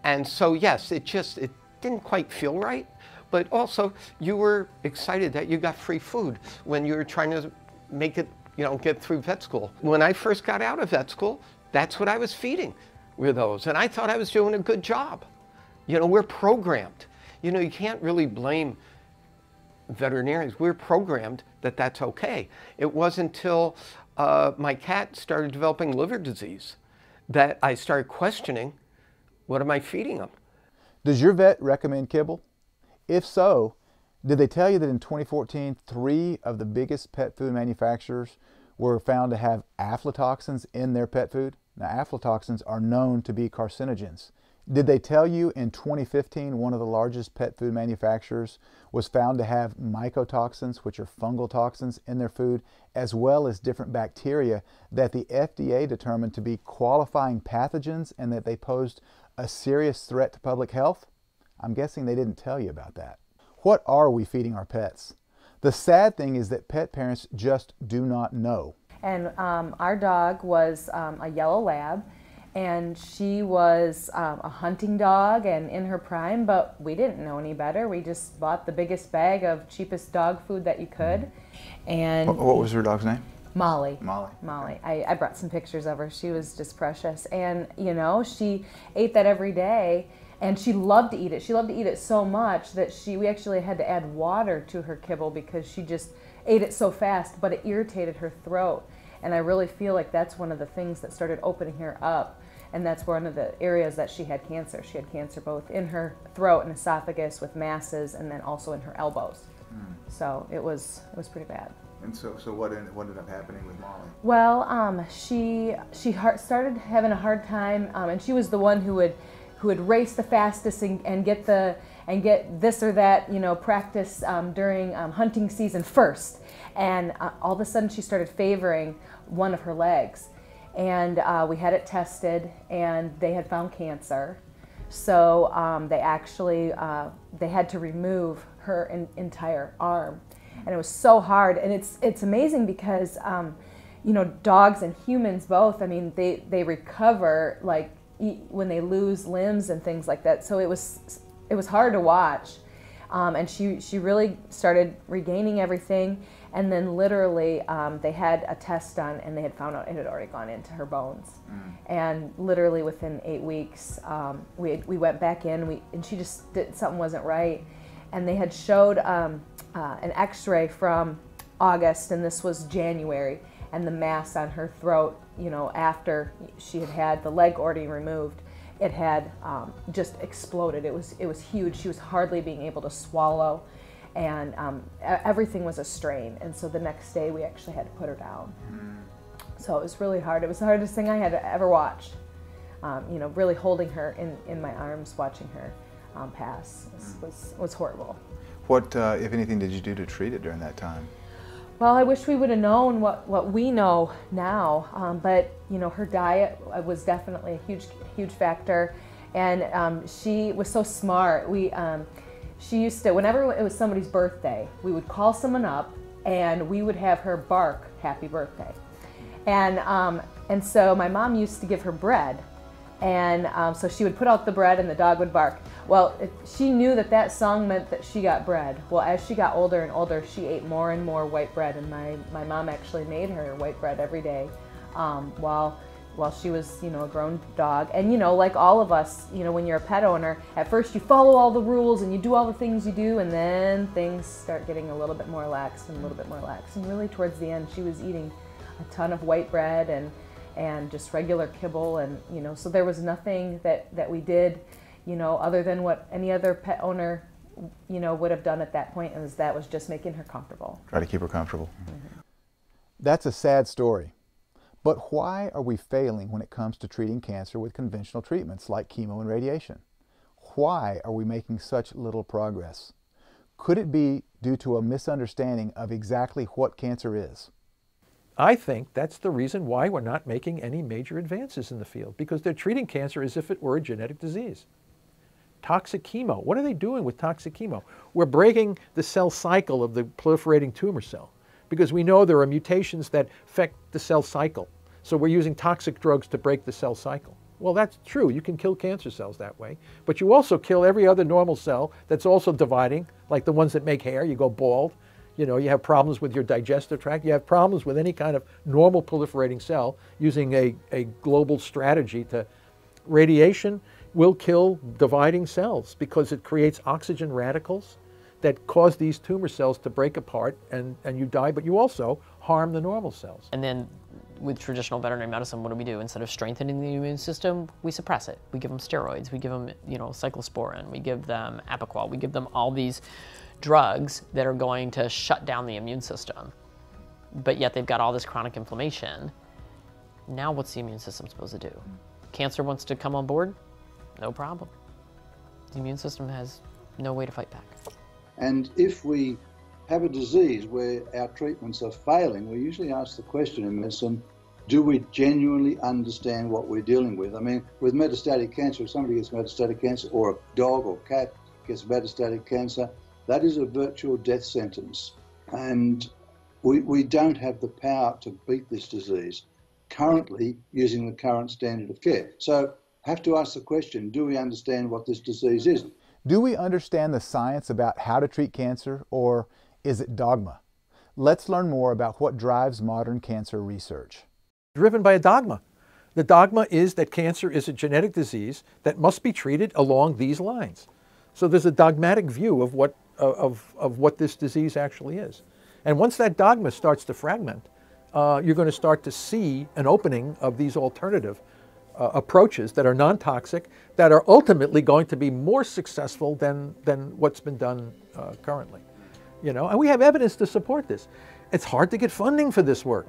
And so yes, it didn't quite feel right, but also you were excited that you got free food when you were trying to make it, you know, get through vet school. When I first got out of vet school, that's what I was feeding with those, and I thought I was doing a good job. You know, we're programmed. You know, you can't really blame veterinarians. We're programmed that that's okay. It wasn't until my cat started developing liver disease that I started questioning, what am I feeding them? Does your vet recommend kibble? If so, did they tell you that in 2014, 3 of the biggest pet food manufacturers were found to have aflatoxins in their pet food? Now, aflatoxins are known to be carcinogens. Did they tell you in 2015 one of the largest pet food manufacturers was found to have mycotoxins, which are fungal toxins, in their food, as well as different bacteria that the FDA determined to be qualifying pathogens and that they posed a serious threat to public health? I'm guessing they didn't tell you about that. What are we feeding our pets? The sad thing is that pet parents just do not know. And our dog was a yellow lab. And she was a hunting dog and in her prime, but we didn't know any better. We just bought the biggest bag of cheapest dog food that you could. And what was her dog's name? Molly. Molly. Molly. I brought some pictures of her. She was just precious. And, you know, she ate that every day, and she loved to eat it. She loved to eat it so much that we actually had to add water to her kibble because she just ate it so fast, but it irritated her throat. And I really feel like that's one of the things that started opening her up. And that's one of the areas that she had cancer. She had cancer both in her throat and esophagus with masses, and then also in her elbows. So it was pretty bad. And so what ended up happening with Molly? Well, she started having a hard time, and she was the one who would race the fastest and get this or that, you know, practice during hunting season first. And all of a sudden she started favoring one of her legs. And we had it tested, and they had found cancer. So they actually, they had to remove her entire arm. And it was so hard. And it's amazing because, you know, dogs and humans both, I mean, they recover like when they lose limbs and things like that. So it was hard to watch. And she really started regaining everything. And then literally they had a test done, and they had found out it had already gone into her bones. And literally within 8 weeks, we went back in, and she just something wasn't right. And they had showed an X-ray from August, and this was January, and the mass on her throat, you know, after she had the leg already removed, it had just exploded. It was huge. She was hardly being able to swallow. And everything was a strain, and so the next day we actually had to put her down. So it was really hard. It was the hardest thing I had ever watched. You know, really holding her in my arms, watching her pass was horrible. What, if anything, did you do to treat it during that time? Well, I wish we would have known what we know now, but you know, her diet was definitely a huge factor, and she was so smart. She used to, whenever it was somebody's birthday, we would call someone up and we would have her bark "Happy Birthday," and so my mom used to give her bread, and so she would put out the bread and the dog would bark. Well, she knew that song meant that she got bread. Well, as she got older and older, she ate more and more white bread, and my mom actually made her white bread every day, while she was, you know, a grown dog. And you know, like all of us, you know, when you're a pet owner, at first you follow all the rules and you do all the things you do, and then things start getting a little bit more lax and a little bit more lax. And really towards the end, she was eating a ton of white bread and just regular kibble, and you know, so there was nothing that we did, you know, other than what any other pet owner, you know, would have done at that point, and that was just making her comfortable. Try to keep her comfortable. That's a sad story. But why are we failing when it comes to treating cancer with conventional treatments like chemo and radiation? Why are we making such little progress? Could it be due to a misunderstanding of exactly what cancer is? I think that's the reason why we're not making any major advances in the field, because they're treating cancer as if it were a genetic disease. Toxic chemo, what are they doing with toxic chemo? We're breaking the cell cycle of the proliferating tumor cell, because we know there are mutations that affect the cell cycle. So we're using toxic drugs to break the cell cycle. Well, that's true. You can kill cancer cells that way. But you also kill every other normal cell that's also dividing, like the ones that make hair. You go bald. You know, you have problems with your digestive tract. You have problems with any kind of normal proliferating cell using a global strategy to radiation will kill dividing cells because it creates oxygen radicals that cause these tumor cells to break apart and you die, but you also harm the normal cells. And then with traditional veterinary medicine, what do? Instead of strengthening the immune system, we suppress it. We give them steroids, we give them, you know, cyclosporin, we give them Apoquel, we give them all these drugs that are going to shut down the immune system. But yet they've got all this chronic inflammation. Now what's the immune system supposed to do? Cancer wants to come on board? no problem. The immune system has no way to fight back. And if we have a disease where our treatments are failing, we usually ask the question in medicine, do we genuinely understand what we're dealing with? I mean, with metastatic cancer, if somebody gets metastatic cancer, or a dog or cat gets metastatic cancer, that is a virtual death sentence. And we don't have the power to beat this disease currently using the current standard of care. So have to ask the question, do we understand what this disease is? Do we understand the science about how to treat cancer, or is it dogma? Let's learn more about what drives modern cancer research. Driven by a dogma. The dogma is that cancer is a genetic disease that must be treated along these lines. So there's a dogmatic view of what this disease actually is. And once that dogma starts to fragment, you're going to start to see an opening of these alternative approaches that are non-toxic, that are ultimately going to be more successful than what's been done currently. You know, and we have evidence to support this. It's hard to get funding for this work.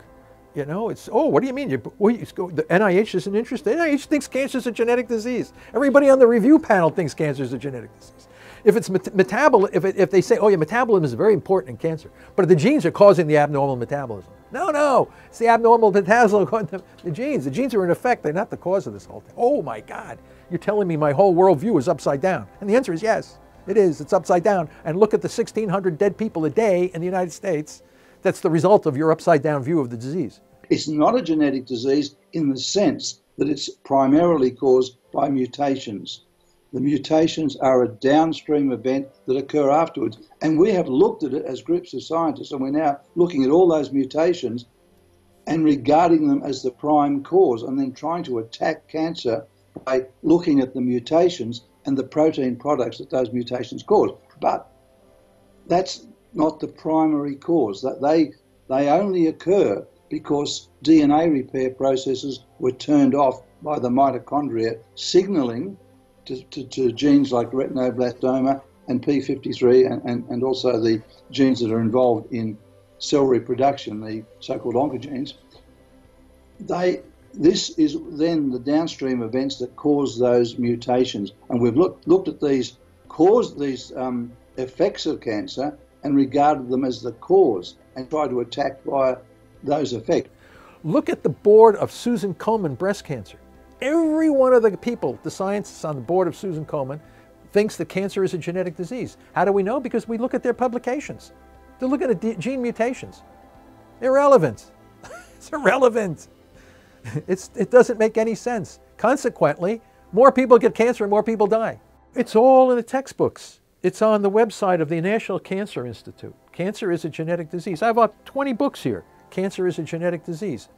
You know, it's, oh, what do you mean? The NIH isn't interested. The NIH thinks cancer is a genetic disease. Everybody on the review panel thinks cancer is a genetic disease. If it's if they say, oh, yeah, metabolism is very important in cancer, but the genes are causing the abnormal metabolism. No, it's the abnormal metabolism according to the genes. The genes are in effect, they're not the cause of this whole thing. Oh my God, you're telling me my whole worldview is upside down. And the answer is yes, it is. It's upside down. And look at the 1,600 dead people a day in the United States. That's the result of your upside down view of the disease. It's not a genetic disease in the sense that it's primarily caused by mutations. The mutations are a downstream event that occur afterwards. And we have looked at it as groups of scientists, and we're now looking at all those mutations and regarding them as the prime cause, and then trying to attack cancer by looking at the mutations and the protein products that those mutations cause. But that's not the primary cause. That they only occur because DNA repair processes were turned off by the mitochondria, signaling to genes like retinoblastoma and P53 and also the genes that are involved in cell reproduction, the so-called oncogenes. This is then the downstream events that cause those mutations. And we've looked at these effects of cancer and regarded them as the cause and tried to attack via those effects. Look at the board of Susan Komen breast cancer. Every one of the people, the scientists on the board of Susan Komen, thinks that cancer is a genetic disease. How do we know? Because we look at their publications. They're looking at gene mutations. Irrelevant. It's irrelevant. It doesn't make any sense. Consequently, more people get cancer and more people die. It's all in the textbooks. It's on the website of the National Cancer Institute. Cancer is a genetic disease. I have about 20 books here. Cancer is a genetic disease.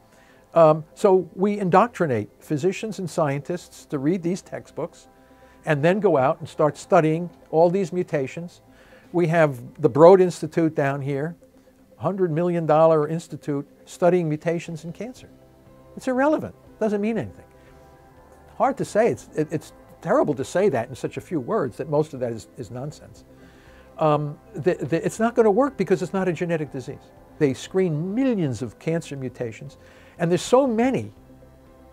So we indoctrinate physicians and scientists to read these textbooks and then go out and start studying all these mutations. We have the Broad Institute down here, $100 million institute studying mutations in cancer. It's irrelevant. Doesn't mean anything. Hard to say. It's terrible to say that in such a few words, that most of that is nonsense. It's not going to work because it's not a genetic disease. They screen millions of cancer mutations, and there's so many,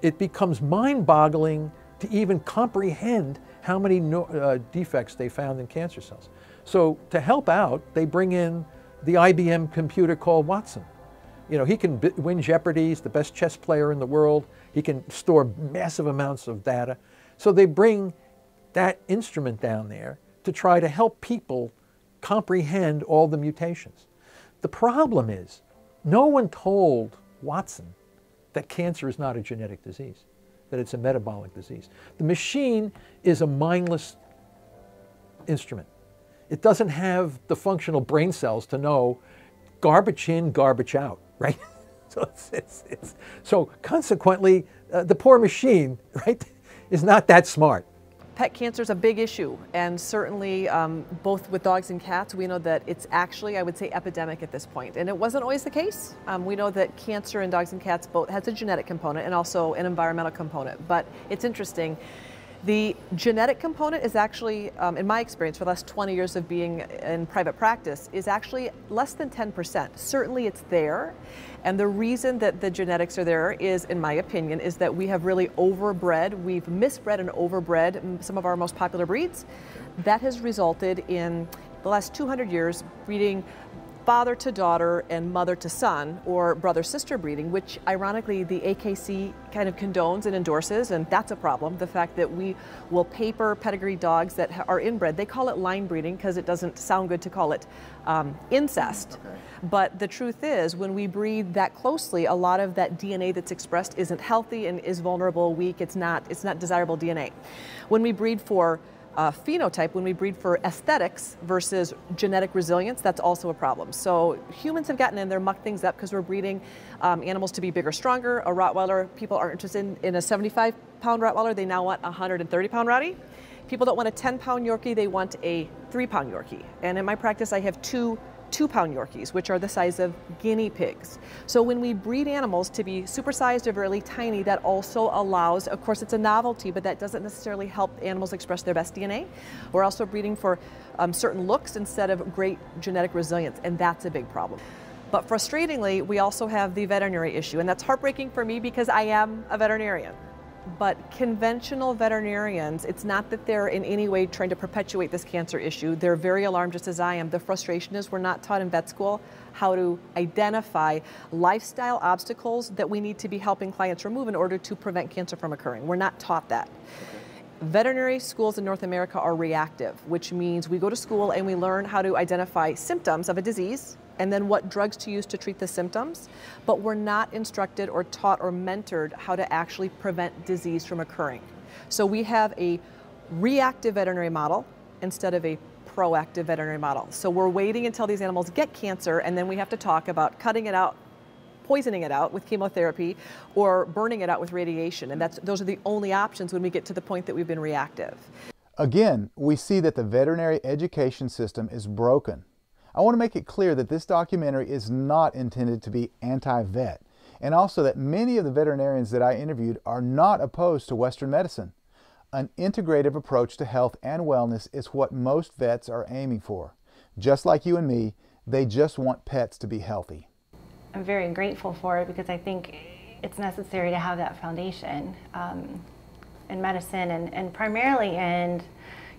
it becomes mind-boggling to even comprehend how many defects they found in cancer cells. So to help out, they bring in the IBM computer called Watson. You know, he can win Jeopardy, he's the best chess player in the world, he can store massive amounts of data. So they bring that instrument down there to try to help people comprehend all the mutations. The problem is, no one told Watson that cancer is not a genetic disease, that it's a metabolic disease. The machine is a mindless instrument. It doesn't have the functional brain cells to know garbage in, garbage out, right? So consequently, the poor machine, right, is not that smart. Pet cancer is a big issue, and certainly both with dogs and cats, we know that it's actually, I would say, epidemic at this point. And it wasn't always the case. We know that cancer in dogs and cats both has a genetic component and also an environmental component. But it's interesting The genetic component is actually, in my experience, for the last 20 years of being in private practice, is actually less than 10%. Certainly it's there. And the reason that the genetics are there is, in my opinion, is that we have really overbred, we've misbred and overbred some of our most popular breeds. That has resulted in the last 200 years breeding father to daughter and mother to son, or brother-sister breeding, which ironically the AKC kind of condones and endorses, and that's a problem. The fact that we will paper pedigree dogs that are inbred, they call it line breeding because it doesn't sound good to call it incest. Okay. But the truth is, when we breed that closely, a lot of that DNA that's expressed isn't healthy and is vulnerable, weak, it's not desirable DNA. When we breed for phenotype, when we breed for aesthetics versus genetic resilience, that's also a problem. So humans have gotten in there, mucked things up because we're breeding animals to be bigger, stronger. A Rottweiler, people aren't interested in a 75-pound Rottweiler, they now want a 130-pound Rottie. People don't want a 10-pound Yorkie, they want a 3-pound Yorkie. And in my practice, I have two 2-pound Yorkies, which are the size of guinea pigs. So when we breed animals to be supersized or really tiny, that also allows, of course it's a novelty, but that doesn't necessarily help animals express their best DNA. We're also breeding for certain looks instead of great genetic resilience, and that's a big problem. But frustratingly, we also have the veterinary issue, and that's heartbreaking for me because I am a veterinarian. But conventional veterinarians, it's not that they're in any way trying to perpetuate this cancer issue. They're very alarmed, just as I am. The frustration is we're not taught in vet school how to identify lifestyle obstacles that we need to be helping clients remove in order to prevent cancer from occurring. We're not taught that. Okay. Veterinary schools in North America are reactive, which means we go to school and we learn how to identify symptoms of a disease and then what drugs to use to treat the symptoms, but we're not instructed or taught or mentored how to actually prevent disease from occurring. So we have a reactive veterinary model instead of a proactive veterinary model. So we're waiting until these animals get cancer, and then we have to talk about cutting it out, poisoning it out with chemotherapy, or burning it out with radiation, and those are the only options when we get to the point that we've been reactive. Again, we see that the veterinary education system is broken. I want to make it clear that this documentary is not intended to be anti-vet, and also that many of the veterinarians that I interviewed are not opposed to Western medicine. An integrative approach to health and wellness is what most vets are aiming for. Just like you and me, they just want pets to be healthy. I'm very grateful for it because I think it's necessary to have that foundation in medicine and primarily in,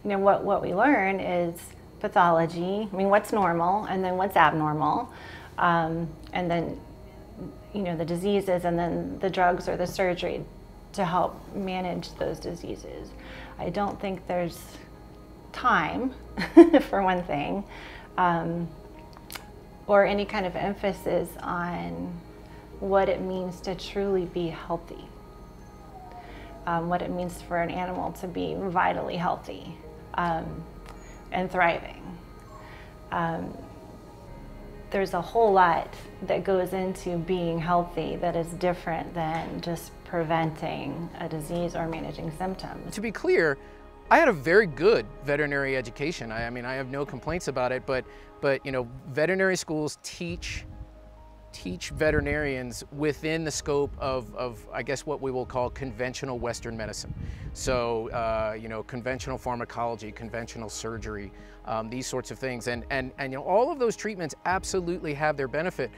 you know, what we learn is pathology. I mean, what's normal and then what's abnormal, and then, you know, the diseases and then the drugs or the surgery to help manage those diseases. I don't think there's time, for one thing, or any kind of emphasis on what it means to truly be healthy, what it means for an animal to be vitally healthy and thriving. There's a whole lot that goes into being healthy that is different than just preventing a disease or managing symptoms. To be clear, I had a very good veterinary education. I mean, I have no complaints about it, but you know, veterinary schools teach veterinarians within the scope of I guess what we will call conventional Western medicine. So you know, conventional pharmacology, conventional surgery, these sorts of things, and you know, all of those treatments absolutely have their benefit.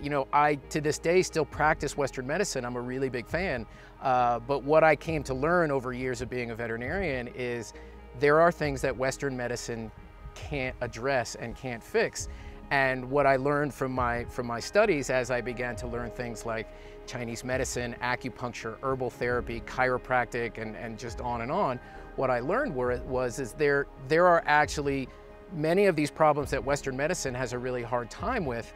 You know, I to this day still practice Western medicine. I'm a really big fan, but what I came to learn over years of being a veterinarian is there are things that Western medicine can't address and can't fix. And what I learned from my studies as I began to learn things like Chinese medicine, acupuncture, herbal therapy, chiropractic, and just on, what I learned was there are actually many of these problems that Western medicine has a really hard time with.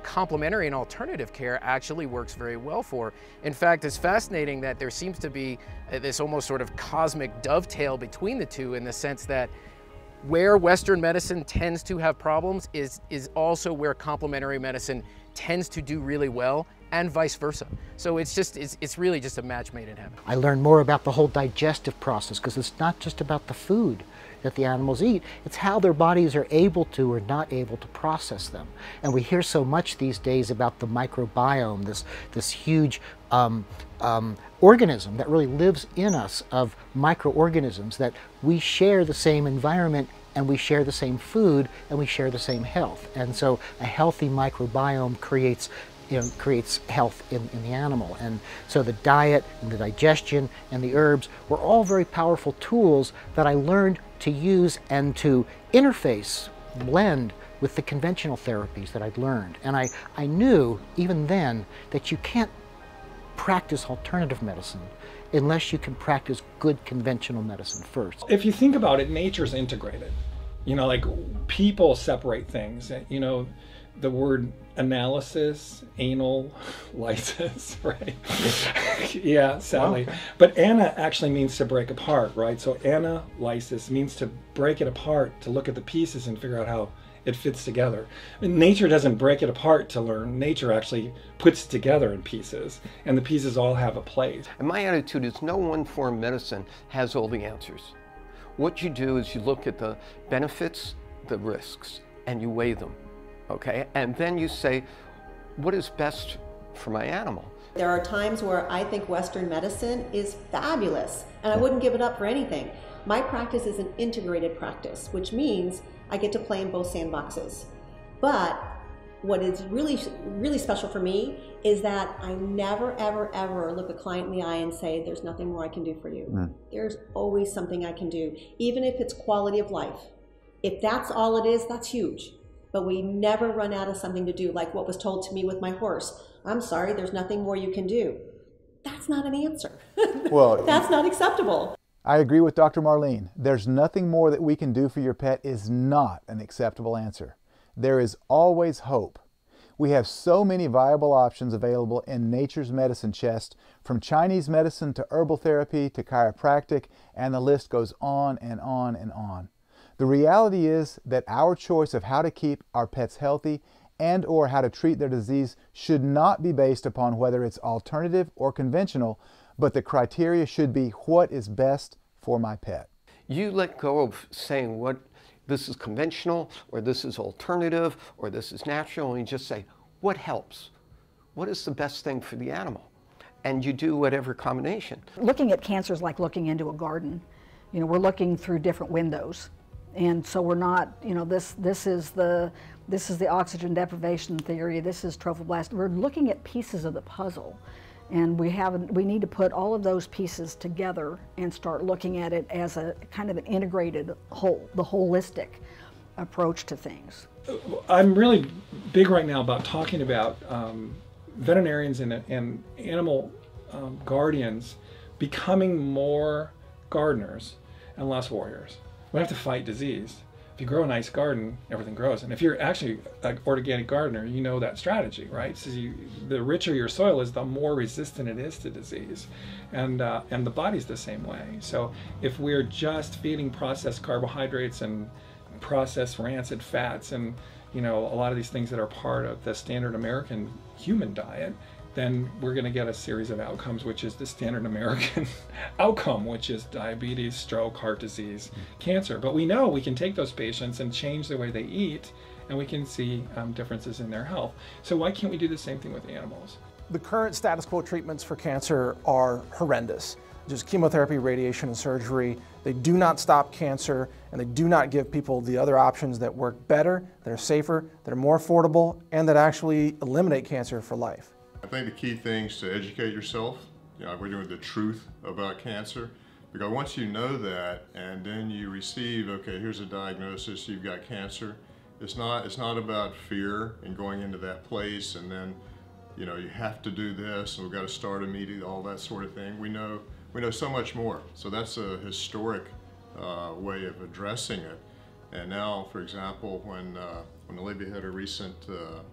Complementary and alternative care actually works very well for. In fact, it's fascinating that there seems to be this almost sort of cosmic dovetail between the two, in the sense that where Western medicine tends to have problems is also where complementary medicine tends to do really well and vice versa. So it's really just a match made in heaven. I learned more about the whole digestive process, because it's not just about the food that the animals eat, it's how their bodies are able to or not able to process them. And we hear so much these days about the microbiome, this huge organism that really lives in us, of microorganisms, that we share the same environment, and we share the same food, and we share the same health. And so a healthy microbiome creates health in the animal. And so the diet and the digestion and the herbs were all very powerful tools that I learned to use and to interface, blend with the conventional therapies that I'd learned. And I knew even then that you can't practice alternative medicine unless you can practice good conventional medicine first. If you think about it, nature's integrated. You know, like people separate things. You know, the word analysis, anal, lysis, right? Yeah, sadly. Okay. But ana actually means to break apart, right? So analysis means to break it apart, to look at the pieces and figure out how it fits together. I mean, nature doesn't break it apart to learn. Nature actually puts it together in pieces, and the pieces all have a place. And my attitude is no one form of medicine has all the answers. What you do is you look at the benefits, the risks, and you weigh them. Okay, and then you say, what is best for my animal? There are times where I think Western medicine is fabulous, and I wouldn't give it up for anything. My practice is an integrated practice, which means I get to play in both sandboxes. But what is really, really special for me is that I never, ever, ever look a client in the eye and say, there's nothing more I can do for you. There's always something I can do, even if it's quality of life. If that's all it is, that's huge. But we never run out of something to do, like what was told to me with my horse. I'm sorry, there's nothing more you can do. That's not an answer. Well, that's not acceptable. I agree with Dr. Marlene. There's nothing more that we can do for your pet is not an acceptable answer. There is always hope. We have so many viable options available in nature's medicine chest, from Chinese medicine to herbal therapy to chiropractic, and the list goes on and on and on. The reality is that our choice of how to keep our pets healthy and or how to treat their disease should not be based upon whether it's alternative or conventional, but the criteria should be what is best for my pet. You let go of saying what this is conventional or this is alternative or this is natural, and you just say what helps, what is the best thing for the animal, and you do whatever combination. Looking at cancer is like looking into a garden. You know, we're looking through different windows. And so we're not, you know, this is the oxygen deprivation theory, this is trophoblast. We're looking at pieces of the puzzle, and we need to put all of those pieces together and start looking at it as a kind of an integrated whole, the holistic approach to things. I'm really big right now about talking about veterinarians and animal guardians becoming more gardeners and less warriors. We have to fight disease. If you grow a nice garden, everything grows. And if you're actually an organic gardener, you know that strategy, right? So the richer your soil is, the more resistant it is to disease. And the body's the same way. So if we're just feeding processed carbohydrates and processed rancid fats and, you know, a lot of these things that are part of the standard American human diet, then we're going to get a series of outcomes, which is the standard American outcome, which is diabetes, stroke, heart disease, cancer. But we know we can take those patients and change the way they eat, and we can see differences in their health. So why can't we do the same thing with animals? The current status quo treatments for cancer are horrendous. Just chemotherapy, radiation, and surgery. They do not stop cancer, and they do not give people the other options that work better, that are safer, that are more affordable, and that actually eliminate cancer for life. I think the key thing is to educate yourself. You know, we're doing the truth about cancer, because once you know that and then you receive, okay, here's a diagnosis, you've got cancer. It's not about fear and going into that place and then, you know, you have to do this and we've got to start immediately, all that sort of thing. We know so much more. So that's a historic way of addressing it. And now, for example, when Olivia had a recent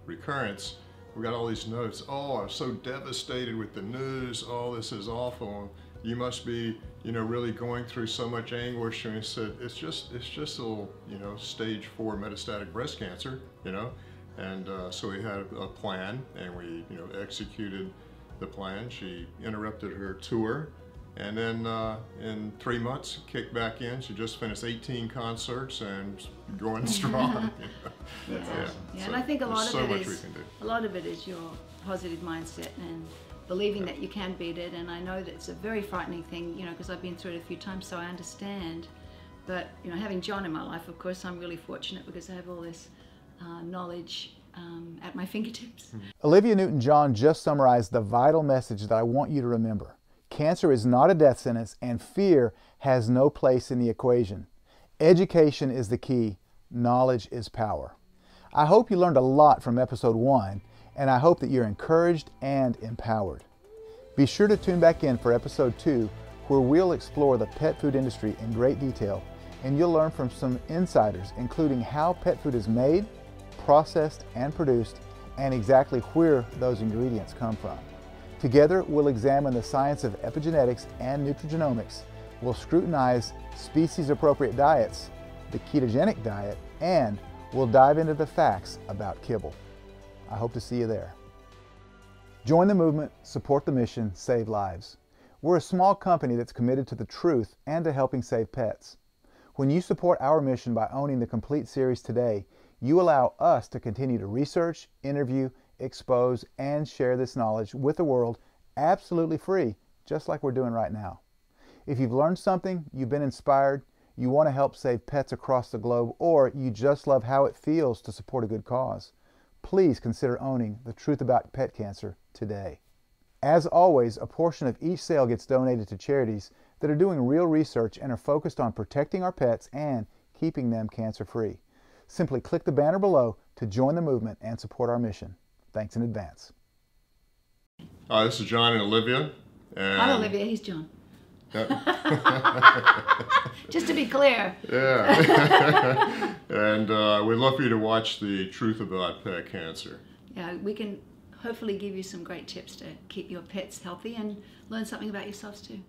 recurrence, we got all these notes. Oh, I'm so devastated with the news. Oh, this is awful. You must be, you know, really going through so much anguish. And we said, it's just a little, you know, stage 4 metastatic breast cancer, you know. And so we had a plan, and we executed the plan. She interrupted her tour, and then in 3 months kicked back in. She just finished 18 concerts and going strong. Yeah, So and I think a lot of it is your positive mindset and believing that you can beat it. And I know that it's a very frightening thing, because I've been through it a few times, so I understand. But having John in my life, of course, I'm really fortunate because I have all this knowledge at my fingertips. Olivia Newton-John just summarized the vital message that I want you to remember. Cancer is not a death sentence, and fear has no place in the equation. Education is the key. Knowledge is power. I hope you learned a lot from episode 1, and I hope that you're encouraged and empowered. Be sure to tune back in for episode 2, where we'll explore the pet food industry in great detail, and you'll learn from some insiders, including how pet food is made, processed, and produced, and exactly where those ingredients come from. Together, we'll examine the science of epigenetics and nutrigenomics. We'll scrutinize species-appropriate diets, the ketogenic diet, and we'll dive into the facts about kibble. I hope to see you there. Join the movement, support the mission, save lives. We're a small company that's committed to the truth and to helping save pets. When you support our mission by owning the complete series today, you allow us to continue to research, interview, expose, and share this knowledge with the world absolutely free, just like we're doing right now. If you've learned something, you've been inspired, you want to help save pets across the globe, or you just love how it feels to support a good cause, please consider owning The Truth About Pet Cancer today. As always, a portion of each sale gets donated to charities that are doing real research and are focused on protecting our pets and keeping them cancer-free. Simply click the banner below to join the movement and support our mission. Thanks in advance. Hi, this is John and Olivia. I'm Olivia, he's John. Yep. Just to be clear. Yeah. And we'd love for you to watch The Truth About Pet Cancer. Yeah, we can hopefully give you some great tips to keep your pets healthy and learn something about yourselves too.